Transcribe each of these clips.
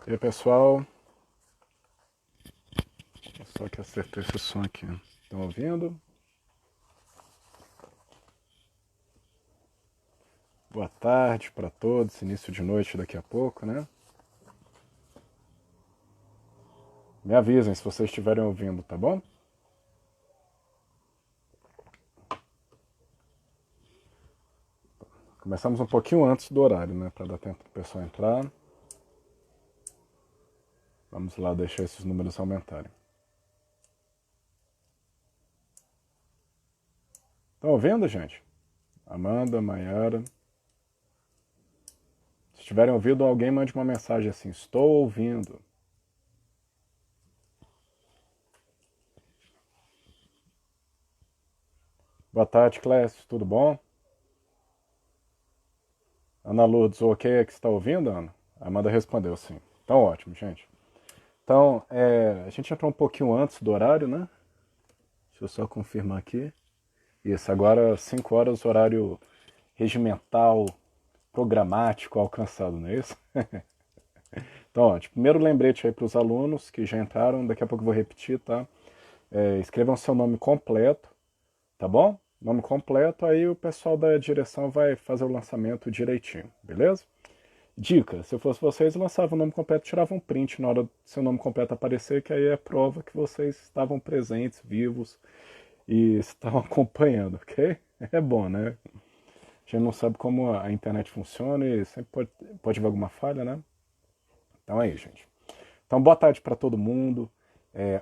E aí, pessoal, só que acertei esse som aqui. Estão ouvindo? Boa tarde para todos, início de noite daqui a pouco, né? Me avisem se vocês estiverem ouvindo, tá bom? Começamos um pouquinho antes do horário, né? Para dar tempo do pessoal entrar. Vamos lá deixar esses números aumentarem. Estão ouvindo, gente? Amanda, Mayara. Se tiverem ouvido, alguém mande uma mensagem assim: estou ouvindo. Boa tarde, Clécio, tudo bom? Ana Lourdes, o ok é que você está ouvindo, Ana? A Amanda respondeu sim. Então, ótimo, gente. Então, a gente entrou um pouquinho antes do horário, né? Deixa eu só confirmar aqui. Isso, agora 5 horas, horário regimental, programático alcançado, não é isso? Então, ó, primeiro lembrete aí para os alunos que já entraram, daqui a pouco eu vou repetir, tá? Escrevam seu nome completo, tá bom? Nome completo, aí o pessoal da direção vai fazer o lançamento direitinho, beleza? Dica, se eu fosse vocês, eu lançava o nome completo, tirava um print na hora do seu nome completo aparecer, que aí é prova que vocês estavam presentes, vivos e estavam acompanhando, ok? É bom, né? A gente não sabe como a internet funciona e sempre pode haver alguma falha, né? Então é isso, gente. Então, boa tarde para todo mundo,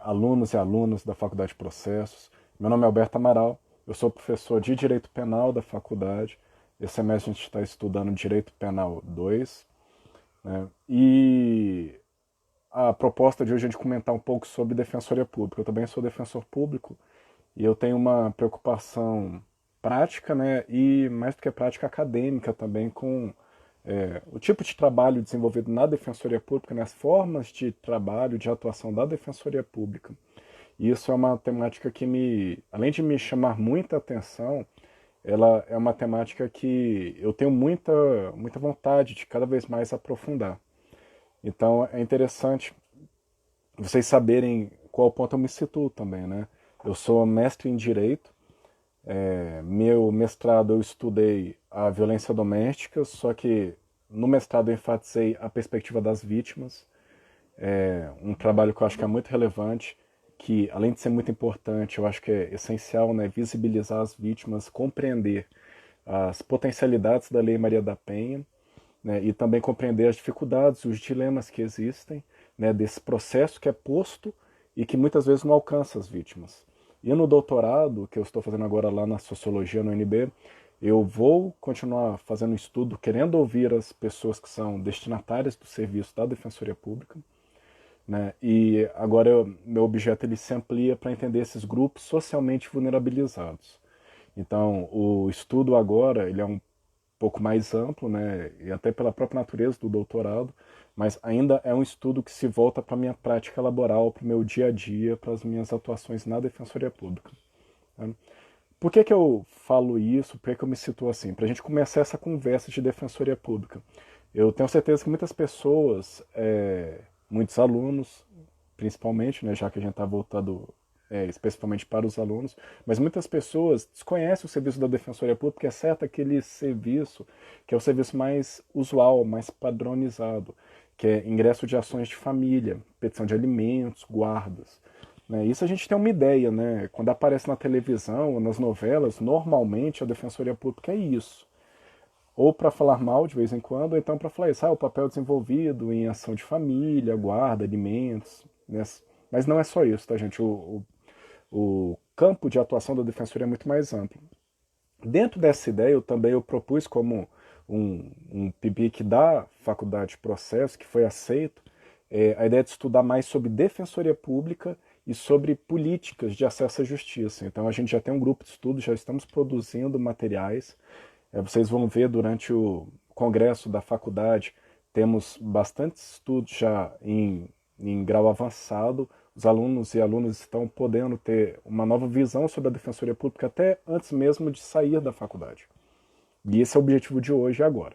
alunos e alunas da Faculdade de Processos. Meu nome é Alberto Amaral, eu sou professor de Direito Penal da faculdade. Esse semestre a gente está estudando Direito Penal 2, né? E a proposta de hoje é de comentar um pouco sobre defensoria pública. Eu também sou defensor público e eu tenho uma preocupação prática, né, e mais do que prática acadêmica também com o tipo de trabalho desenvolvido na defensoria pública, né, as formas de trabalho, de atuação da defensoria pública. E isso é uma temática que além de me chamar muita atenção, ela é uma temática que eu tenho muita vontade de cada vez mais aprofundar. Então é interessante vocês saberem qual ponto eu me situo também, né? Eu sou mestre em Direito, meu mestrado eu estudei a violência doméstica, só que no mestrado eu enfatizei a perspectiva das vítimas, um trabalho que eu acho que é muito relevante, que além de ser muito importante, eu acho que é essencial, né, visibilizar as vítimas, compreender as potencialidades da Lei Maria da Penha, né, e também compreender as dificuldades, os dilemas que existem, né, desse processo que é posto e que muitas vezes não alcança as vítimas. E no doutorado, que eu estou fazendo agora lá na Sociologia no UNB, eu vou continuar fazendo um estudo, querendo ouvir as pessoas que são destinatárias do serviço da Defensoria Pública, né? E agora meu objeto ele se amplia para entender esses grupos socialmente vulnerabilizados. Então, o estudo agora ele é um pouco mais amplo, né, e até pela própria natureza do doutorado, mas ainda é um estudo que se volta para a minha prática laboral, para o meu dia a dia, para as minhas atuações na Defensoria Pública. Né? Por que eu falo isso? Por que eu me situo assim? Para a gente começar essa conversa de Defensoria Pública. Eu tenho certeza que muitas pessoas, muitos alunos, principalmente, né, já que a gente está voltado especificamente para os alunos, mas muitas pessoas desconhecem o serviço da Defensoria Pública, exceto aquele serviço que é o serviço mais usual, mais padronizado, que é ingresso de ações de família, petição de alimentos, guardas. Né? Isso a gente tem uma ideia, né? Quando aparece na televisão ou nas novelas, normalmente a Defensoria Pública é isso. Ou para falar mal de vez em quando, ou então para falar isso, o papel desenvolvido em ação de família, guarda, alimentos. Né? Mas não é só isso, tá, gente? O campo de atuação da Defensoria é muito mais amplo. Dentro dessa ideia, eu propus como um PIBIC da Faculdade de Processo, que foi aceito, a ideia de estudar mais sobre defensoria pública e sobre políticas de acesso à justiça. Então a gente já tem um grupo de estudo, já estamos produzindo materiais. Vocês vão ver durante o congresso da faculdade, temos bastantes estudos já em grau avançado. Os alunos e alunas estão podendo ter uma nova visão sobre a defensoria pública até antes mesmo de sair da faculdade. E esse é o objetivo de hoje e agora.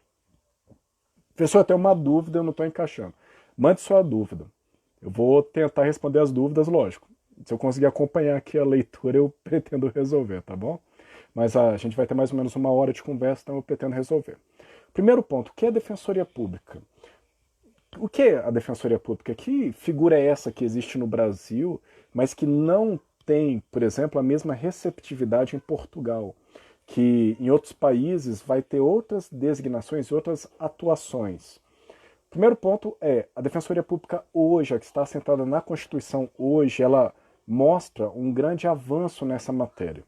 Professor, eu tenho uma dúvida, eu não estou encaixando. Mande sua dúvida. Eu vou tentar responder as dúvidas, lógico. Se eu conseguir acompanhar aqui a leitura, eu pretendo resolver, tá bom? Mas a gente vai ter mais ou menos 1 hora de conversa, então eu pretendo resolver. Primeiro ponto, o que é Defensoria Pública? O que é a Defensoria Pública? Que figura é essa que existe no Brasil, mas que não tem, por exemplo, a mesma receptividade em Portugal? Que em outros países vai ter outras designações e outras atuações. Primeiro ponto é, a Defensoria Pública hoje, a que está assentada na Constituição hoje, ela mostra um grande avanço nessa matéria.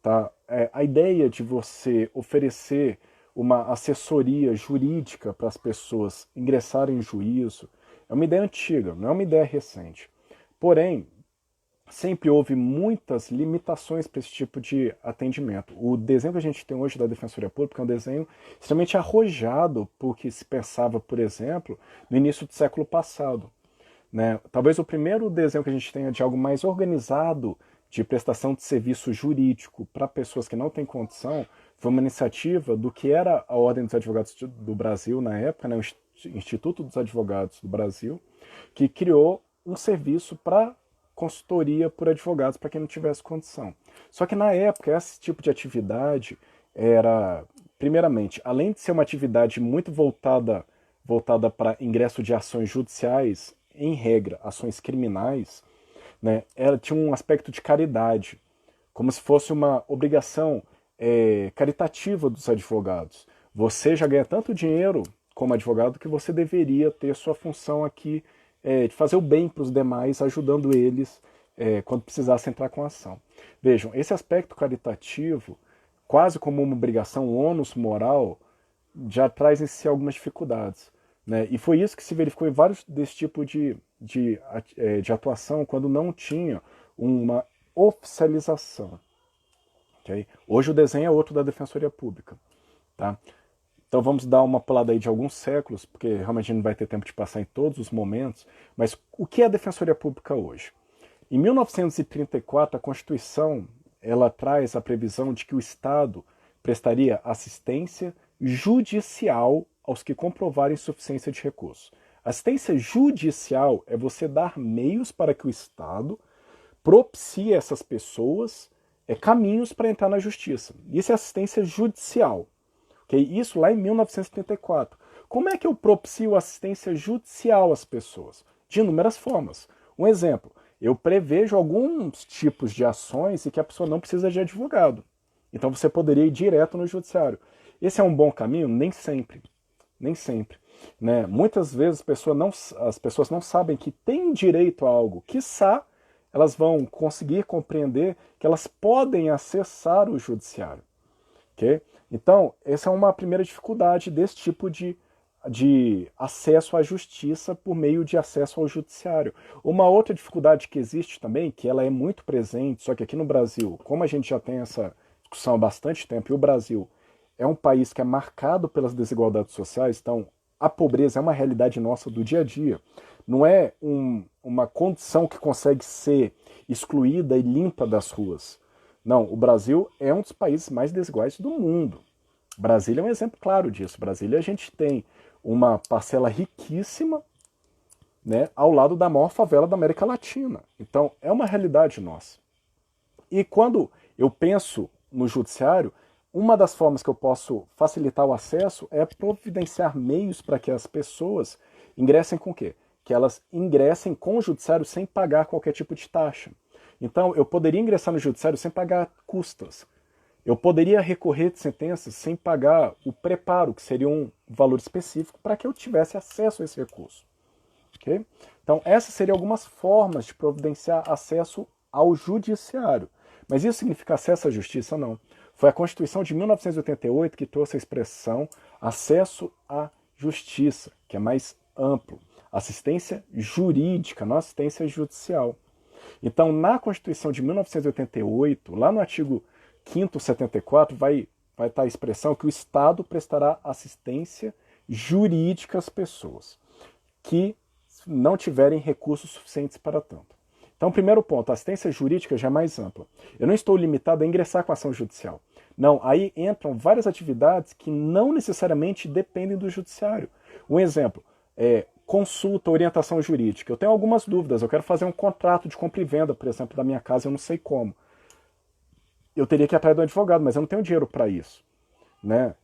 Tá? A ideia de você oferecer uma assessoria jurídica para as pessoas ingressarem em juízo é uma ideia antiga, não é uma ideia recente. Porém, sempre houve muitas limitações para esse tipo de atendimento. O desenho que a gente tem hoje da Defensoria Pública é um desenho extremamente arrojado porque se pensava, por exemplo, no início do século passado. Né? Talvez o primeiro desenho que a gente tenha de algo mais organizado de prestação de serviço jurídico para pessoas que não têm condição foi uma iniciativa do que era a Ordem dos Advogados do Brasil na época, né? O Instituto dos Advogados do Brasil, que criou um serviço para consultoria por advogados para quem não tivesse condição. Só que na época esse tipo de atividade era, primeiramente, além de ser uma atividade muito voltada para ingresso de ações judiciais, em regra, ações criminais, né, ela tinha um aspecto de caridade, como se fosse uma obrigação caritativa dos advogados. Você já ganha tanto dinheiro como advogado que você deveria ter sua função aqui de fazer o bem para os demais, ajudando eles quando precisasse entrar com a ação. Vejam, esse aspecto caritativo, quase como uma obrigação, um ônus moral, já traz em si algumas dificuldades. Né? E foi isso que se verificou em vários desse tipo de atuação, quando não tinha uma oficialização. Okay? Hoje o desenho é outro da Defensoria Pública. Tá? Então vamos dar uma pulada aí de alguns séculos, porque realmente a gente não vai ter tempo de passar em todos os momentos, mas o que é a Defensoria Pública hoje? Em 1934, a Constituição ela traz a previsão de que o Estado prestaria assistência judicial aos que comprovarem insuficiência de recursos. Assistência judicial é você dar meios para que o Estado propicie a essas pessoas caminhos para entrar na justiça. Isso é assistência judicial. Okay? Isso lá em 1934. Como é que eu propicio assistência judicial às pessoas? De inúmeras formas. Um exemplo, eu prevejo alguns tipos de ações em que a pessoa não precisa de advogado. Então você poderia ir direto no judiciário. Esse é um bom caminho? Nem sempre. Nem sempre. Né? Muitas vezes as pessoas não sabem que têm direito a algo. Quiçá elas vão conseguir compreender que elas podem acessar o judiciário. Okay? Então, essa é uma primeira dificuldade desse tipo de acesso à justiça por meio de acesso ao judiciário. Uma outra dificuldade que existe também, que ela é muito presente, só que aqui no Brasil, como a gente já tem essa discussão há bastante tempo, e o Brasil é um país que é marcado pelas desigualdades sociais, então a pobreza é uma realidade nossa do dia a dia. Não é uma condição que consegue ser excluída e limpa das ruas. Não, o Brasil é um dos países mais desiguais do mundo. Brasília é um exemplo claro disso. Brasília a gente tem uma parcela riquíssima, né, ao lado da maior favela da América Latina. Então é uma realidade nossa. E quando eu penso no judiciário, uma das formas que eu posso facilitar o acesso é providenciar meios para que as pessoas ingressem com o quê? Que elas ingressem com o judiciário sem pagar qualquer tipo de taxa. Então, eu poderia ingressar no judiciário sem pagar custas. Eu poderia recorrer de sentenças sem pagar o preparo, que seria um valor específico, para que eu tivesse acesso a esse recurso. Okay? Então, essas seriam algumas formas de providenciar acesso ao judiciário. Mas isso significa acesso à justiça? Não. Foi a Constituição de 1988 que trouxe a expressão acesso à justiça, que é mais amplo. Assistência jurídica, não assistência judicial. Então, na Constituição de 1988, lá no artigo 5º 74, vai estar a expressão que o Estado prestará assistência jurídica às pessoas que não tiverem recursos suficientes para tanto. Então, primeiro ponto, a assistência jurídica já é mais ampla. Eu não estou limitado a ingressar com a ação judicial. Não, aí entram várias atividades que não necessariamente dependem do judiciário. Um exemplo, consulta, orientação jurídica. Eu tenho algumas dúvidas, eu quero fazer um contrato de compra e venda, por exemplo, da minha casa, eu não sei como. Eu teria que ir atrás do advogado, mas eu não tenho dinheiro para isso, né?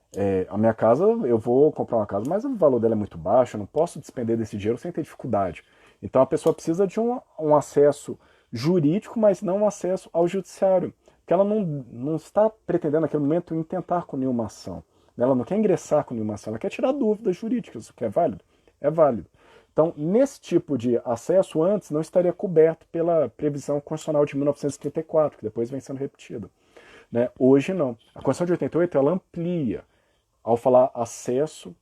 A minha casa, eu vou comprar uma casa, mas o valor dela é muito baixo, eu não posso despender desse dinheiro sem ter dificuldade. Então a pessoa precisa de um acesso jurídico, mas não um acesso ao judiciário. Porque ela não está pretendendo naquele momento intentar com nenhuma ação. Ela não quer ingressar com nenhuma ação, ela quer tirar dúvidas jurídicas. Isso que é válido? É válido. Então, nesse tipo de acesso, antes não estaria coberto pela previsão constitucional de 1934, que depois vem sendo repetida, né? Hoje não. A Constituição de 88 ela amplia ao falar acesso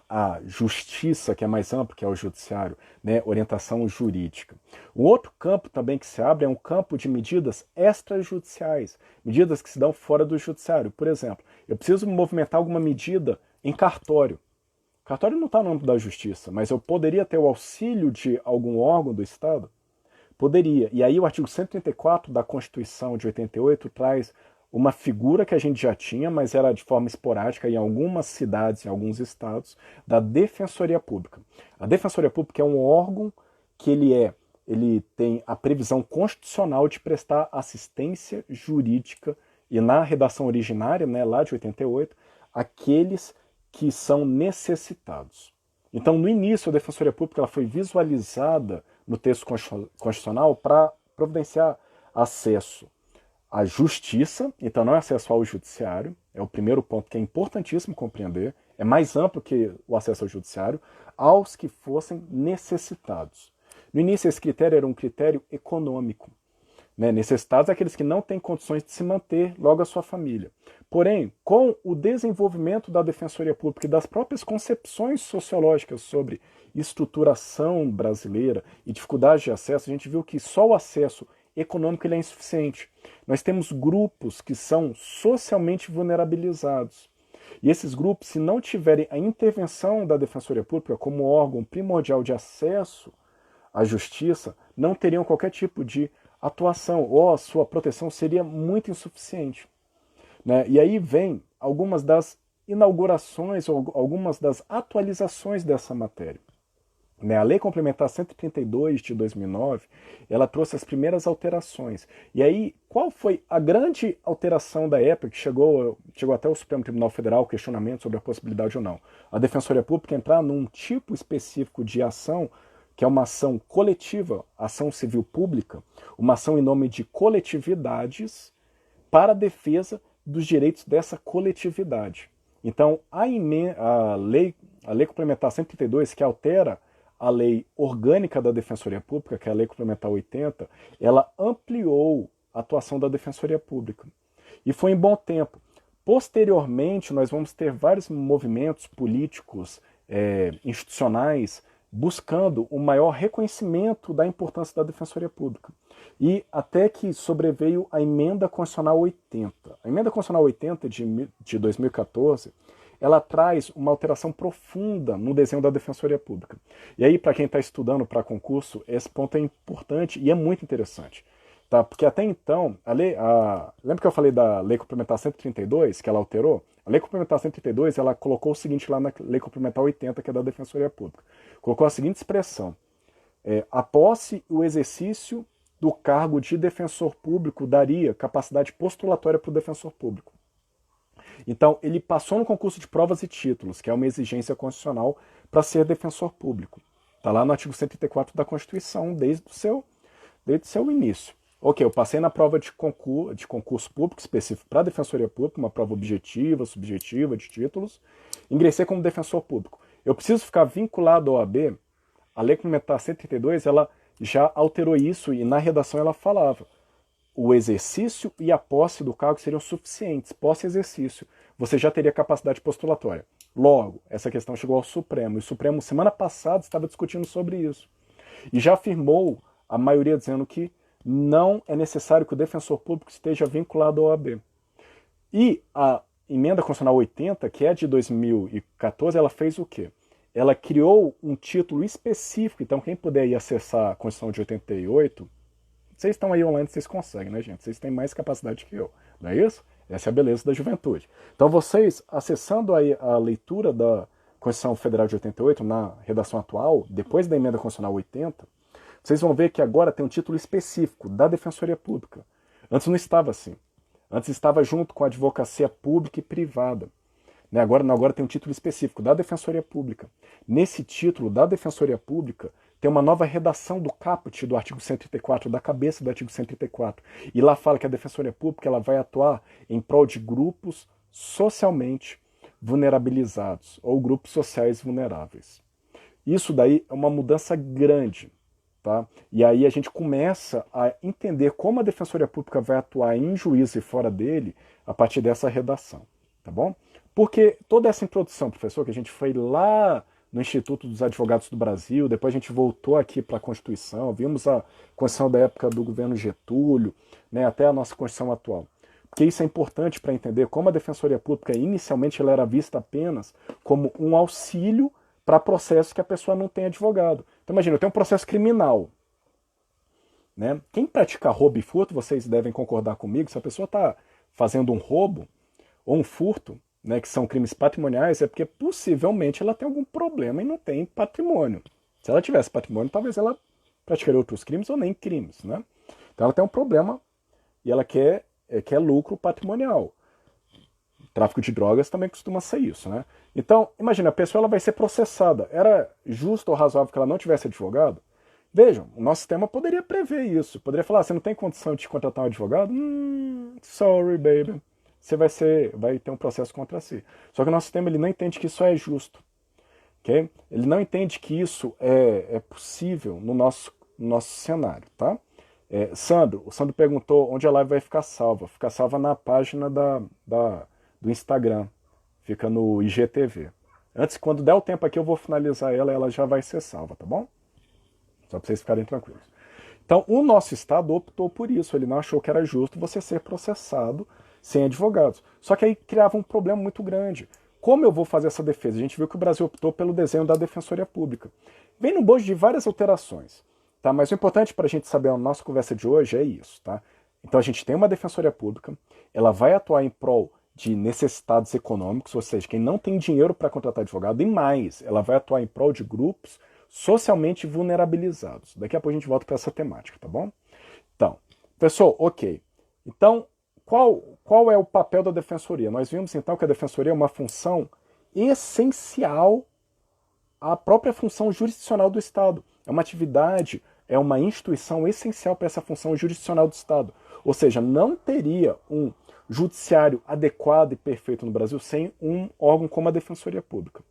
à justiça, que é mais amplo, que é o judiciário, né? Orientação jurídica. Um outro campo também que se abre é um campo de medidas extrajudiciais, medidas que se dão fora do judiciário. Por exemplo, eu preciso movimentar alguma medida em cartório. Cartório não está no âmbito da justiça, mas eu poderia ter o auxílio de algum órgão do Estado? Poderia. E aí o artigo 134 da Constituição de 88 traz uma figura que a gente já tinha, mas era de forma esporádica em algumas cidades, em alguns estados, da Defensoria Pública. A Defensoria Pública é um órgão que ele tem a previsão constitucional de prestar assistência jurídica e na redação originária, né, lá de 88, aqueles que são necessitados. Então, no início, a Defensoria Pública ela foi visualizada no texto constitucional para providenciar acesso à justiça, então não é acesso ao judiciário, é o primeiro ponto que é importantíssimo compreender, é mais amplo que o acesso ao judiciário, aos que fossem necessitados. No início, esse critério era um critério econômico, né? Necessitados aqueles que não têm condições de se manter, logo a sua família. Porém, com o desenvolvimento da Defensoria Pública e das próprias concepções sociológicas sobre estruturação brasileira e dificuldade de acesso, a gente viu que só o acesso econômico ele é insuficiente. Nós temos grupos que são socialmente vulnerabilizados. E esses grupos, se não tiverem a intervenção da Defensoria Pública como órgão primordial de acesso à justiça, não teriam qualquer tipo de atuação, ou a sua proteção seria muito insuficiente, né? E aí vem algumas das inaugurações, ou algumas das atualizações dessa matéria. A Lei Complementar 132 de 2009, ela trouxe as primeiras alterações. E aí, qual foi a grande alteração da época, que chegou até o Supremo Tribunal Federal, questionamento sobre a possibilidade ou não? A Defensoria Pública entrar num tipo específico de ação, que é uma ação coletiva, ação civil pública, uma ação em nome de coletividades para a defesa dos direitos dessa coletividade. Então, a lei Complementar 132, que altera a lei orgânica da Defensoria Pública, que é a Lei Complementar 80, ela ampliou a atuação da Defensoria Pública. E foi em bom tempo. Posteriormente, nós vamos ter vários movimentos políticos, institucionais, buscando um maior reconhecimento da importância da Defensoria Pública. E até que sobreveio a Emenda Constitucional 80. A Emenda Constitucional 80 de 2014, ela traz uma alteração profunda no desenho da Defensoria Pública. E aí, para quem está estudando para concurso, esse ponto é importante e é muito interessante. Tá? Porque até então, lembra que eu falei da Lei Complementar 132, que ela alterou? A Lei Complementar 132, ela colocou o seguinte lá na Lei Complementar 80, que é da Defensoria Pública. Colocou a seguinte expressão: a posse e o exercício do cargo de defensor público daria capacidade postulatória para o defensor público. Então, ele passou no concurso de provas e títulos, que é uma exigência constitucional para ser defensor público. Está lá no artigo 134 da Constituição, desde o seu início. Ok, eu passei na prova de concurso público específico para a Defensoria Pública, uma prova objetiva, subjetiva, de títulos. Ingressei como defensor público. Eu preciso ficar vinculado à OAB. A Lei Complementar 132, ela já alterou isso e na redação ela falava: o exercício e a posse do cargo seriam suficientes. Posse e exercício. Você já teria capacidade postulatória. Logo, essa questão chegou ao Supremo. E o Supremo, semana passada, estava discutindo sobre isso. E já afirmou, a maioria dizendo que não é necessário que o defensor público esteja vinculado ao OAB. E a Emenda Constitucional 80, que é de 2014, ela fez o quê? Ela criou um título específico. Então, quem puder ir acessar a Constituição de 88... Vocês estão aí online, vocês conseguem, né, gente? Vocês têm mais capacidade que eu, não é isso? Essa é a beleza da juventude. Então, vocês, acessando aí a leitura da Constituição Federal de 88, na redação atual, depois da emenda constitucional 80, vocês vão ver que agora tem um título específico da Defensoria Pública. Antes não estava assim. Antes estava junto com a advocacia pública e privada. Né? Agora tem um título específico da Defensoria Pública. Nesse título da Defensoria Pública tem uma nova redação do caput do artigo 134, da cabeça do artigo 134. E lá fala que a Defensoria Pública ela vai atuar em prol de grupos socialmente vulnerabilizados ou grupos sociais vulneráveis. Isso daí é uma mudança grande. Tá? E aí a gente começa a entender como a Defensoria Pública vai atuar em juízo e fora dele a partir dessa redação. Tá bom? Porque toda essa introdução, professor, que a gente foi lá no Instituto dos Advogados do Brasil, depois a gente voltou aqui para a Constituição, vimos a Constituição da época do governo Getúlio, né, até a nossa Constituição atual. Porque isso é importante para entender como a Defensoria Pública, inicialmente, ela era vista apenas como um auxílio para processos que a pessoa não tem advogado. Então imagina, eu tenho um processo criminal. Né? Quem pratica roubo e furto, vocês devem concordar comigo, se a pessoa está fazendo um roubo ou um furto, né, que são crimes patrimoniais, é porque possivelmente ela tem algum problema e não tem patrimônio. Se ela tivesse patrimônio, talvez ela praticaria outros crimes ou nem crimes. Né? Então ela tem um problema e ela quer lucro patrimonial. Tráfico de drogas também costuma ser isso. Né? Então, imagina, a pessoa ela vai ser processada. Era justo ou razoável que ela não tivesse advogado? Vejam, o nosso sistema poderia prever isso. Poderia falar, você não tem condição de contratar um advogado? Sorry, baby. Você vai ter um processo contra si. Só que o nosso sistema ele não entende que isso é justo. Okay? Ele não entende que isso é possível no nosso cenário. Tá? O Sandro perguntou onde a live vai ficar salva. Fica salva na página do Instagram. Fica no IGTV. Antes, quando der o tempo aqui, eu vou finalizar ela já vai ser salva, tá bom? Só para vocês ficarem tranquilos. Então, o nosso Estado optou por isso. Ele não achou que era justo você ser processado sem advogados. Só que aí criava um problema muito grande. Como eu vou fazer essa defesa? A gente viu que o Brasil optou pelo desenho da Defensoria Pública. Vem no bojo de várias alterações. Tá? Mas o importante para a gente saber a nossa conversa de hoje é isso. Tá? Então, a gente tem uma Defensoria Pública. Ela vai atuar em prol de necessitados econômicos, ou seja, quem não tem dinheiro para contratar advogado, e mais, ela vai atuar em prol de grupos socialmente vulnerabilizados. Daqui a pouco a gente volta para essa temática, tá bom? Então, pessoal, ok. Então, qual é o papel da Defensoria? Nós vimos então que a Defensoria é uma função essencial à própria função jurisdicional do Estado. É uma atividade, é uma instituição essencial para essa função jurisdicional do Estado. Ou seja, não teria um judiciário adequado e perfeito no Brasil sem um órgão como a Defensoria Pública.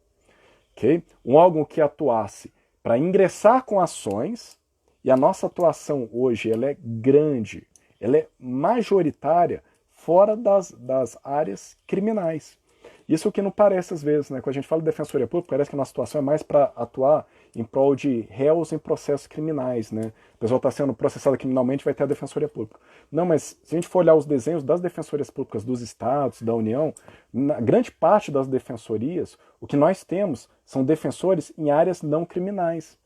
Okay? Um órgão que atuasse para ingressar com ações, e a nossa atuação hoje ela é grande, ela é majoritária fora das áreas criminais. Isso que não parece às vezes, né? Quando a gente fala de Defensoria Pública, parece que a nossa situação é mais para atuar em prol de réus em processos criminais, né? A pessoa está sendo processada criminalmente, vai ter a Defensoria Pública. Não, mas se a gente for olhar os desenhos das Defensorias Públicas dos Estados, da União, na grande parte das defensorias, o que nós temos são defensores em áreas não criminais.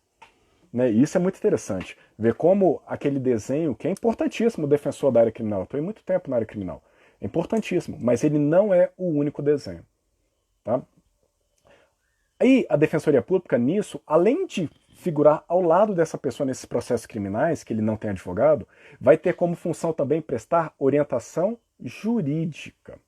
Né? E isso é muito interessante, ver como aquele desenho, que é importantíssimo, o defensor da área criminal, eu estou há muito tempo na área criminal, é importantíssimo, mas ele não é o único desenho. Tá? Aí a Defensoria Pública, nisso, além de figurar ao lado dessa pessoa nesses processos criminais, que ele não tem advogado, vai ter como função também prestar orientação jurídica.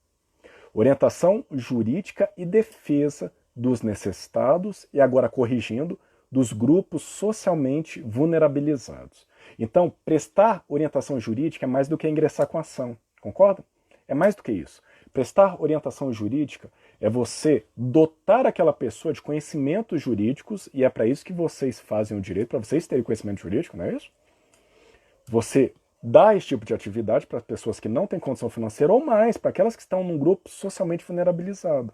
Orientação jurídica e defesa dos necessitados, e agora corrigindo, dos grupos socialmente vulnerabilizados. Então, prestar orientação jurídica é mais do que ingressar com ação, concorda? É mais do que isso. Prestar orientação jurídica é você dotar aquela pessoa de conhecimentos jurídicos, e é para isso que vocês fazem o direito, para vocês terem conhecimento jurídico, não é isso? Você dá esse tipo de atividade para pessoas que não têm condição financeira, ou mais, para aquelas que estão num grupo socialmente vulnerabilizado.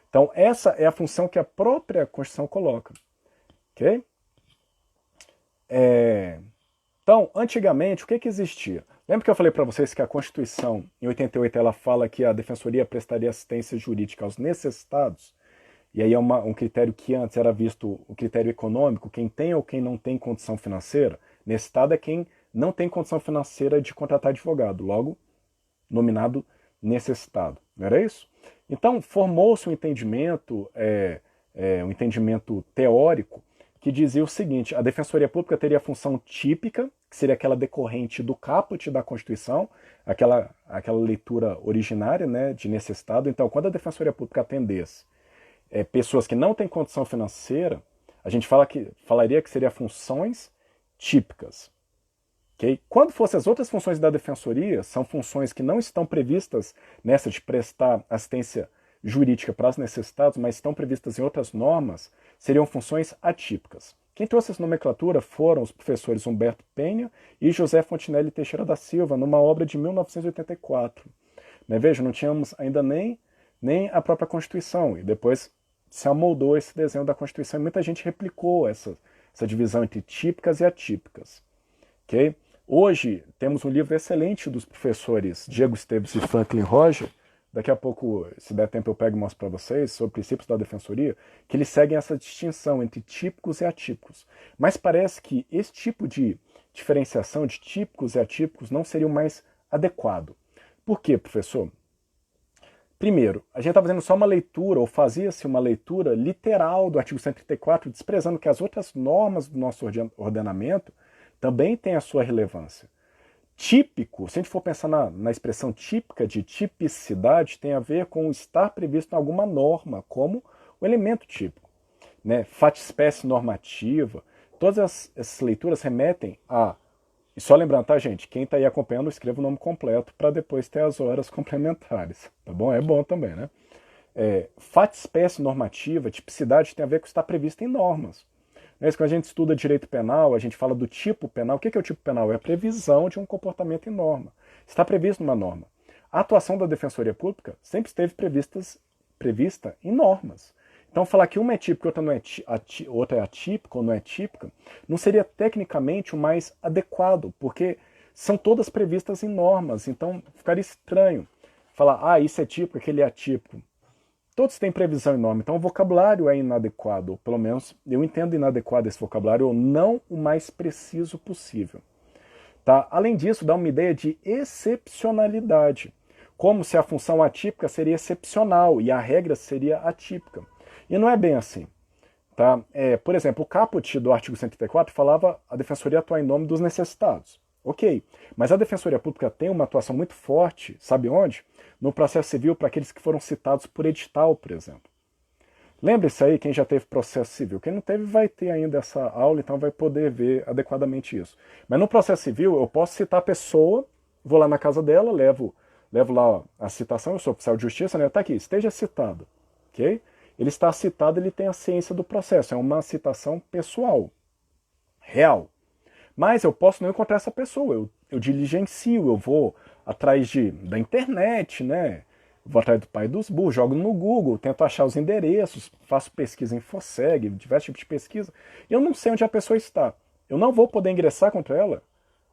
Então, essa é a função que a própria Constituição coloca. Ok? Então, antigamente, o que existia? Lembra que eu falei para vocês que a Constituição, em 88, ela fala que a Defensoria prestaria assistência jurídica aos necessitados? E aí é um critério que antes era visto o critério econômico, quem tem ou quem não tem condição financeira. Necessitado é quem não tem condição financeira de contratar advogado, logo nominado necessitado. Não era isso? Então, formou-se um entendimento um entendimento teórico, que dizia o seguinte: a Defensoria Pública teria a função típica, que seria aquela decorrente do caput da Constituição, aquela leitura originária, né, de necessitado. Então, quando a Defensoria Pública atendesse pessoas que não têm condição financeira, a gente falaria que seria funções típicas. Okay? Quando fossem as outras funções da Defensoria, são funções que não estão previstas nessa de prestar assistência jurídica para os necessitados, mas estão previstas em outras normas, seriam funções atípicas. Quem trouxe essa nomenclatura foram os professores Humberto Penha e José Fontinelli Teixeira da Silva, numa obra de 1984. Né? Veja, não tínhamos ainda nem a própria Constituição, e depois se amoldou esse desenho da Constituição, e muita gente replicou essa divisão entre típicas e atípicas. Okay? Hoje temos um livro excelente dos professores Diego Esteves e Franklin Roger, daqui a pouco, se der tempo, eu pego e mostro para vocês, sobre princípios da Defensoria, que eles seguem essa distinção entre típicos e atípicos. Mas parece que esse tipo de diferenciação de típicos e atípicos não seria o mais adequado. Por quê, professor? Primeiro, a gente está fazendo só uma leitura, ou fazia-se uma leitura literal do artigo 134, desprezando que as outras normas do nosso ordenamento também têm a sua relevância. Típico, se a gente for pensar na expressão típica de tipicidade, tem a ver com estar previsto em alguma norma, como o elemento típico. Né? Fatispécie normativa, todas essas leituras remetem a... E só lembrando, tá, gente? Quem está aí acompanhando, escreva o nome completo para depois ter as horas complementares, tá bom? É bom também, né? Fatispécie normativa, tipicidade, tem a ver com estar previsto em normas. Quando a gente estuda direito penal, a gente fala do tipo penal. O que é o tipo penal? É a previsão de um comportamento em norma. Está previsto numa norma. A atuação da Defensoria Pública sempre esteve prevista em normas. Então, falar que uma é típica e outra é atípica ou não é típica, não seria tecnicamente o mais adequado, porque são todas previstas em normas. Então, ficaria estranho falar, isso é típico, aquele é atípico. Todos têm previsão em norma, então o vocabulário é inadequado, ou pelo menos eu entendo inadequado esse vocabulário, ou não o mais preciso possível. Tá? Além disso, dá uma ideia de excepcionalidade, como se a função atípica seria excepcional e a regra seria atípica. E não é bem assim. Tá? Por exemplo, o caput do artigo 134 falava a Defensoria atuar em nome dos necessitados. Ok, mas a Defensoria Pública tem uma atuação muito forte, sabe onde? No processo civil para aqueles que foram citados por edital, por exemplo. Lembre-se aí, quem já teve processo civil. Quem não teve vai ter ainda essa aula, então vai poder ver adequadamente isso. Mas no processo civil eu posso citar a pessoa, vou lá na casa dela, levo lá a citação, eu sou oficial de justiça, né? Tá aqui, esteja citado. Ok? Ele está citado, ele tem a ciência do processo, é uma citação pessoal, real. Mas eu posso não encontrar essa pessoa, eu diligencio, eu vou atrás da internet, né? Vou atrás do pai dos burros, jogo no Google, tento achar os endereços, faço pesquisa em Infoseg, diversos tipos de pesquisa, e eu não sei onde a pessoa está. Eu não vou poder ingressar contra ela?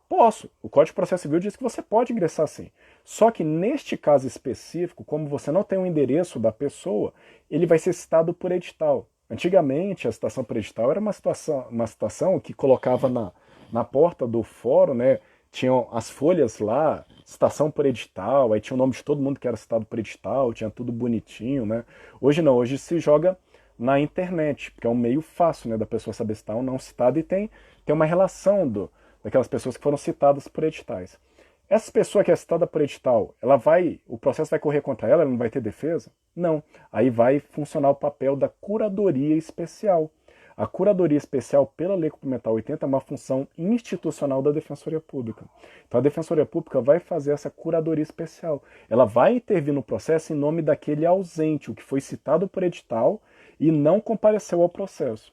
Posso. O Código de Processo Civil diz que você pode ingressar sim. Só que neste caso específico, como você não tem o endereço da pessoa, ele vai ser citado por edital. Antigamente, a citação por edital era uma citação que colocava na porta do fórum, né? Tinham as folhas lá, citação por edital, aí tinha o nome de todo mundo que era citado por edital, tinha tudo bonitinho, né? Hoje não, hoje se joga na internet, porque é um meio fácil, né, da pessoa saber citar ou não citada, e tem uma relação daquelas pessoas que foram citadas por editais. Essa pessoa que é citada por edital, o processo vai correr contra ela, ela não vai ter defesa? Não. Aí vai funcionar o papel da curadoria especial. A curadoria especial, pela Lei Complementar 80, é uma função institucional da Defensoria Pública. Então a Defensoria Pública vai fazer essa curadoria especial. Ela vai intervir no processo em nome daquele ausente, o que foi citado por edital e não compareceu ao processo.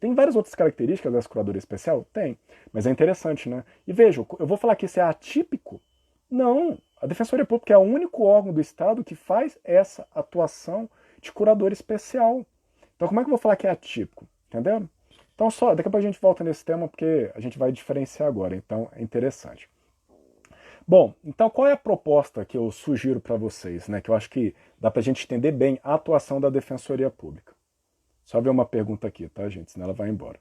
Tem várias outras características dessa curadoria especial? Tem, mas é interessante, né? E veja, eu vou falar que isso é atípico? Não, a Defensoria Pública é o único órgão do Estado que faz essa atuação de curador especial. Então como é que eu vou falar que é atípico? Entendeu? Então daqui a pouco a gente volta nesse tema porque a gente vai diferenciar agora, então é interessante. Bom, então qual é a proposta que eu sugiro para vocês, né? Que eu acho que dá para a gente entender bem a atuação da Defensoria Pública. Só ver uma pergunta aqui, tá, gente? Senão ela vai embora.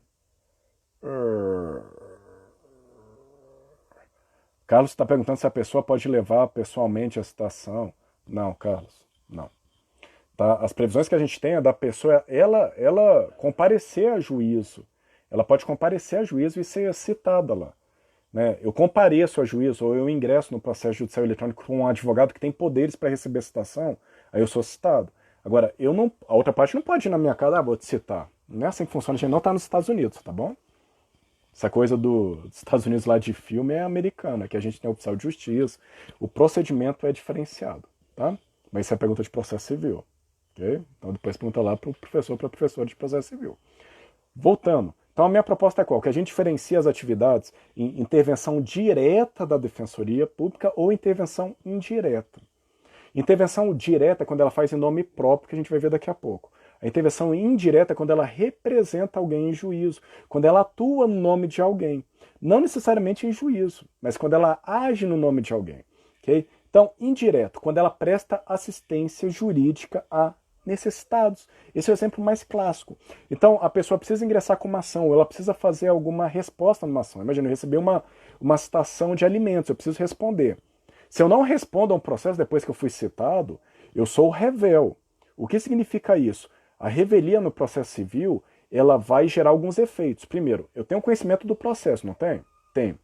Carlos está perguntando se a pessoa pode levar pessoalmente a citação. Não, Carlos, não. Tá? As previsões que a gente tem é da pessoa, ela comparecer a juízo. Ela pode comparecer a juízo e ser citada lá. Né? Eu compareço a juízo ou eu ingresso no processo judicial eletrônico com um advogado que tem poderes para receber citação, aí eu sou citado. Agora, eu não, a outra parte não pode ir na minha casa, vou te citar. Não é assim que funciona, a gente não está nos Estados Unidos, tá bom? Essa coisa dos Estados Unidos lá de filme é americana, que a gente tem oficial de justiça, o procedimento é diferenciado, tá? Mas isso é pergunta de processo civil, ok? Então depois pergunta lá para o professor, para a professora de processo civil. Voltando, então a minha proposta é qual? Que a gente diferencia as atividades em intervenção direta da Defensoria Pública ou intervenção indireta. Intervenção direta é quando ela faz em nome próprio, que a gente vai ver daqui a pouco. A intervenção indireta é quando ela representa alguém em juízo, quando ela atua no nome de alguém. Não necessariamente em juízo, mas quando ela age no nome de alguém. Okay? Então, indireto, quando ela presta assistência jurídica a necessitados. Esse é o exemplo mais clássico. Então, a pessoa precisa ingressar com uma ação, ou ela precisa fazer alguma resposta numa ação. Imagina, eu recebi uma citação de alimentos, eu preciso responder. Se eu não respondo a um processo depois que eu fui citado, eu sou revel. O que significa isso? A revelia no processo civil, ela vai gerar alguns efeitos. Primeiro, eu tenho conhecimento do processo, não tenho? Tenho.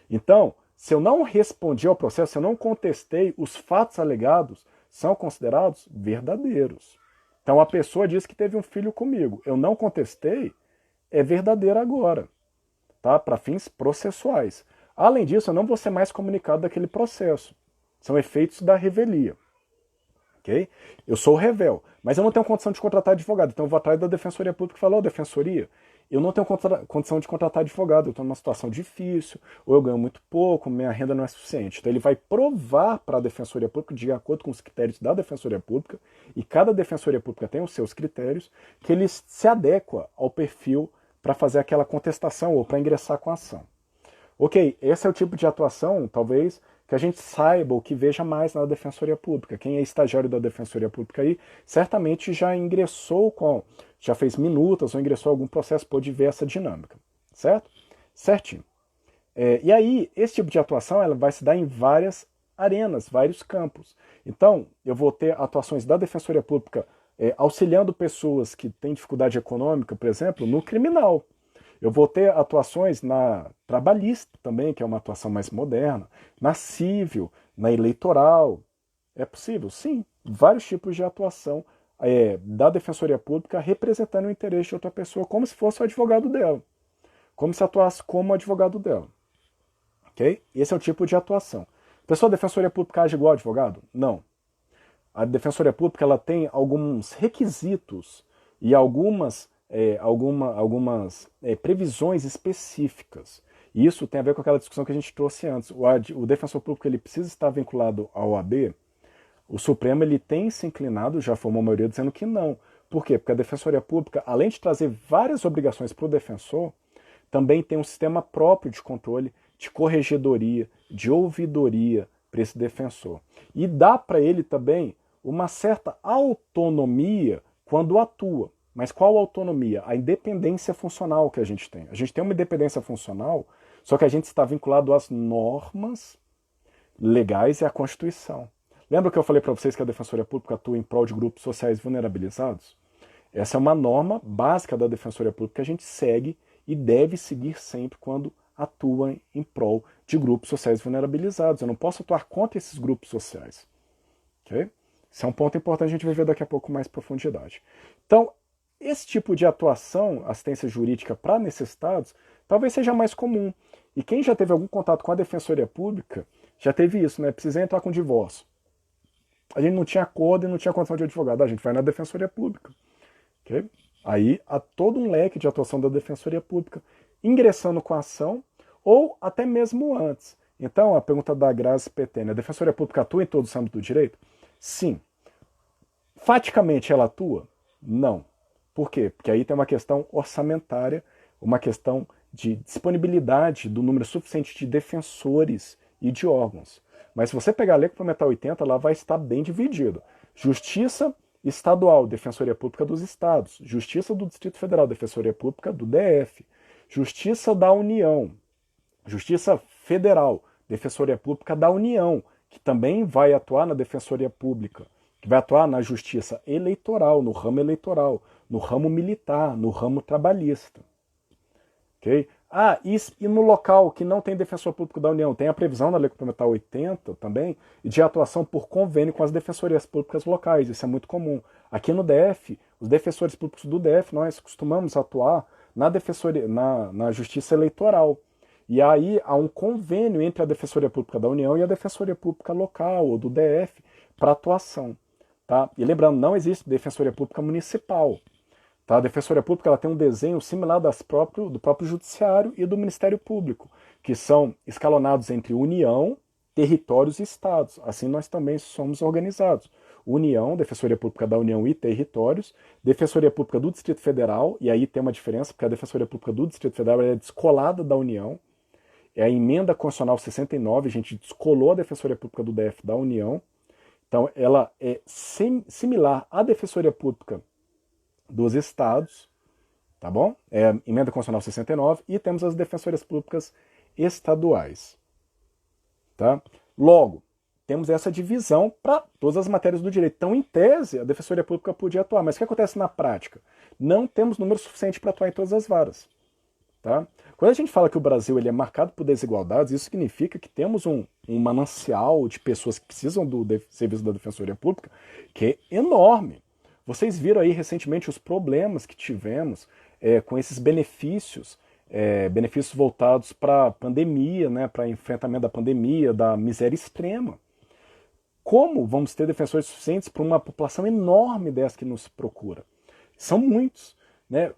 Então, se eu não respondi ao processo, se eu não contestei, os fatos alegados são considerados verdadeiros. Então, a pessoa diz que teve um filho comigo. Eu não contestei, é verdadeiro agora, tá? Para fins processuais. Além disso, eu não vou ser mais comunicado daquele processo. São efeitos da revelia. Okay? Eu sou o revel, mas eu não tenho condição de contratar advogado. Então eu vou atrás da Defensoria Pública e falo, oh, Defensoria, eu não tenho condição de contratar advogado, eu estou numa situação difícil, ou eu ganho muito pouco, minha renda não é suficiente. Então ele vai provar para a Defensoria Pública, de acordo com os critérios da Defensoria Pública, e cada Defensoria Pública tem os seus critérios, que ele se adequa ao perfil para fazer aquela contestação ou para ingressar com a ação. Ok, esse é o tipo de atuação, talvez, que a gente saiba ou que veja mais na Defensoria Pública. Quem é estagiário da Defensoria Pública aí, certamente já ingressou já fez minutas ou ingressou em algum processo, pôde ver essa dinâmica, certo? Certinho. E aí, esse tipo de atuação ela vai se dar em várias arenas, vários campos. Então, eu vou ter atuações da Defensoria Pública auxiliando pessoas que têm dificuldade econômica, por exemplo, no criminal. Eu vou ter atuações na trabalhista também, que é uma atuação mais moderna, na civil, na eleitoral. É possível? Sim. Vários tipos de atuação da Defensoria Pública representando o interesse de outra pessoa, como se fosse o advogado dela. Como se atuasse como advogado dela. Ok? Esse é o tipo de atuação. Pessoa da Defensoria Pública age igual advogado? Não. A Defensoria Pública ela tem alguns requisitos e algumas previsões específicas. E isso tem a ver com aquela discussão que a gente trouxe antes. O defensor público ele precisa estar vinculado ao OAB. O Supremo ele tem se inclinado, já formou a maioria dizendo que não. Por quê? Porque a Defensoria Pública, além de trazer várias obrigações para o defensor, também tem um sistema próprio de controle, de corregedoria, de ouvidoria para esse defensor. E dá para ele também uma certa autonomia quando atua. Mas qual a autonomia? A independência funcional que a gente tem. A gente tem uma independência funcional, só que a gente está vinculado às normas legais e à Constituição. Lembra que eu falei para vocês que a Defensoria Pública atua em prol de grupos sociais vulnerabilizados? Essa é uma norma básica da Defensoria Pública que a gente segue e deve seguir sempre quando atua em prol de grupos sociais vulnerabilizados. Eu não posso atuar contra esses grupos sociais. Okay? Esse é um ponto importante, a gente vai ver daqui a pouco mais profundidade. Então, esse tipo de atuação, assistência jurídica para necessitados, talvez seja mais comum. E quem já teve algum contato com a Defensoria Pública, já teve isso, né? Precisei entrar com divórcio. A gente não tinha acordo e não tinha condição de advogado. A gente vai na Defensoria Pública. Okay? Aí há todo um leque de atuação da Defensoria Pública, ingressando com a ação ou até mesmo antes. Então, a pergunta da Grazi Petene, a Defensoria Pública atua em todo o âmbito do direito? Sim. Faticamente ela atua? Não. Por quê? Porque aí tem uma questão orçamentária, uma questão de disponibilidade do número suficiente de defensores e de órgãos. Mas se você pegar a Lei Complementar 80, ela vai estar bem dividida. Justiça Estadual, Defensoria Pública dos Estados. Justiça do Distrito Federal, Defensoria Pública do DF. Justiça da União. Justiça Federal, Defensoria Pública da União, que também vai atuar na Defensoria Pública. que vai atuar na justiça eleitoral, no ramo militar, no ramo trabalhista. Okay? E no local que não tem defensor público da União, tem a previsão da Lei Complementar 80 também, de atuação por convênio com as defensorias públicas locais. Isso é muito comum. Aqui no DF, os defensores públicos do DF, nós costumamos atuar na justiça eleitoral. E aí há um convênio entre a Defensoria Pública da União e a Defensoria Pública local, ou do DF, para atuação. Tá? E lembrando, não existe Defensoria Pública Municipal. Tá? A Defensoria Pública ela tem um desenho similar do próprio Judiciário e do Ministério Público, que são escalonados entre União, territórios e estados. Assim nós também somos organizados. União, Defensoria Pública da União e territórios, Defensoria Pública do Distrito Federal, e aí tem uma diferença, porque a Defensoria Pública do Distrito Federal é descolada da União. É a emenda constitucional 69, a gente descolou a Defensoria Pública do DF da União. Então ela é similar à Defensoria Pública dos estados, tá bom? É a emenda constitucional 69 e temos as defensorias públicas estaduais, tá? Logo, temos essa divisão para todas as matérias do direito. Então, em tese, a defensoria pública podia atuar, mas o que acontece na prática? Não temos número suficiente para atuar em todas as varas, tá? Quando a gente fala que o Brasil ele é marcado por desigualdades, isso significa que temos um manancial de pessoas que precisam do serviço da defensoria pública que é enorme. Vocês viram aí recentemente os problemas que tivemos com esses benefícios voltados para a pandemia, né, para enfrentamento da pandemia, da miséria extrema. Como vamos ter defensores suficientes para uma população enorme dessa que nos procura? São muitos. Né?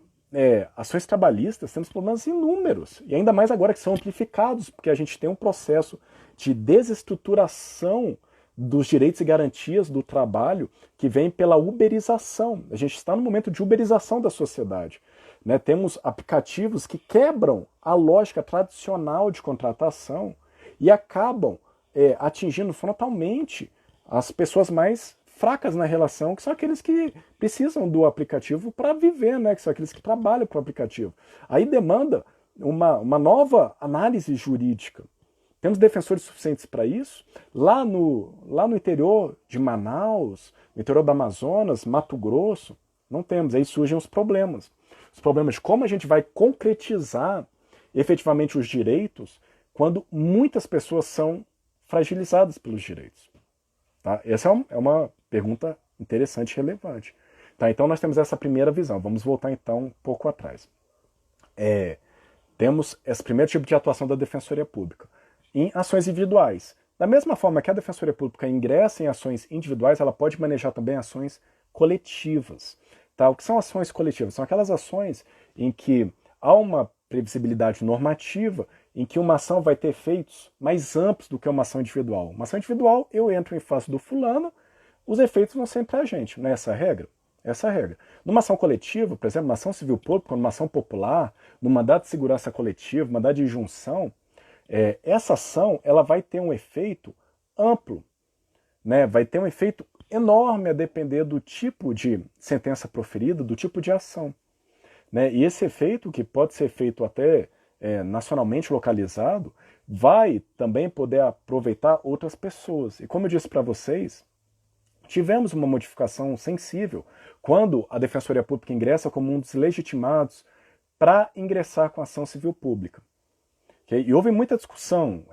Ações trabalhistas, temos problemas inúmeros, e ainda mais agora que são amplificados, porque a gente tem um processo de desestruturação dos direitos e garantias do trabalho que vem pela uberização. A gente está no momento de uberização da sociedade. Né? Temos aplicativos que quebram a lógica tradicional de contratação e acabam atingindo frontalmente as pessoas mais fracas na relação, que são aqueles que precisam do aplicativo para viver, né? Que são aqueles que trabalham para o aplicativo. Aí demanda uma nova análise jurídica. Temos defensores suficientes para isso? Lá no interior de Manaus, no interior do Amazonas, Mato Grosso, não temos. Aí surgem os problemas. Os problemas de como a gente vai concretizar efetivamente os direitos quando muitas pessoas são fragilizadas pelos direitos. Tá? Essa é uma pergunta interessante e relevante. Tá? Então nós temos essa primeira visão. Vamos voltar então um pouco atrás. Temos esse primeiro tipo de atuação da Defensoria Pública em ações individuais. Da mesma forma que a Defensoria Pública ingressa em ações individuais, ela pode manejar também ações coletivas. Tá? O que são ações coletivas? São aquelas ações em que há uma previsibilidade normativa, em que uma ação vai ter efeitos mais amplos do que uma ação individual. Uma ação individual, eu entro em face do fulano, os efeitos vão ser para a gente. Não é essa a regra? Essa é a regra. Numa ação coletiva, por exemplo, numa ação civil pública, numa ação popular, num mandado de segurança coletivo, mandado de injunção, essa ação ela vai ter um efeito amplo, né? Vai ter um efeito enorme a depender do tipo de sentença proferida, do tipo de ação. Né? E esse efeito, que pode ser feito até nacionalmente localizado, vai também poder aproveitar outras pessoas. E como eu disse para vocês, tivemos uma modificação sensível quando a Defensoria Pública ingressa como um dos legitimados para ingressar com ação civil pública. Okay? E houve muita discussão.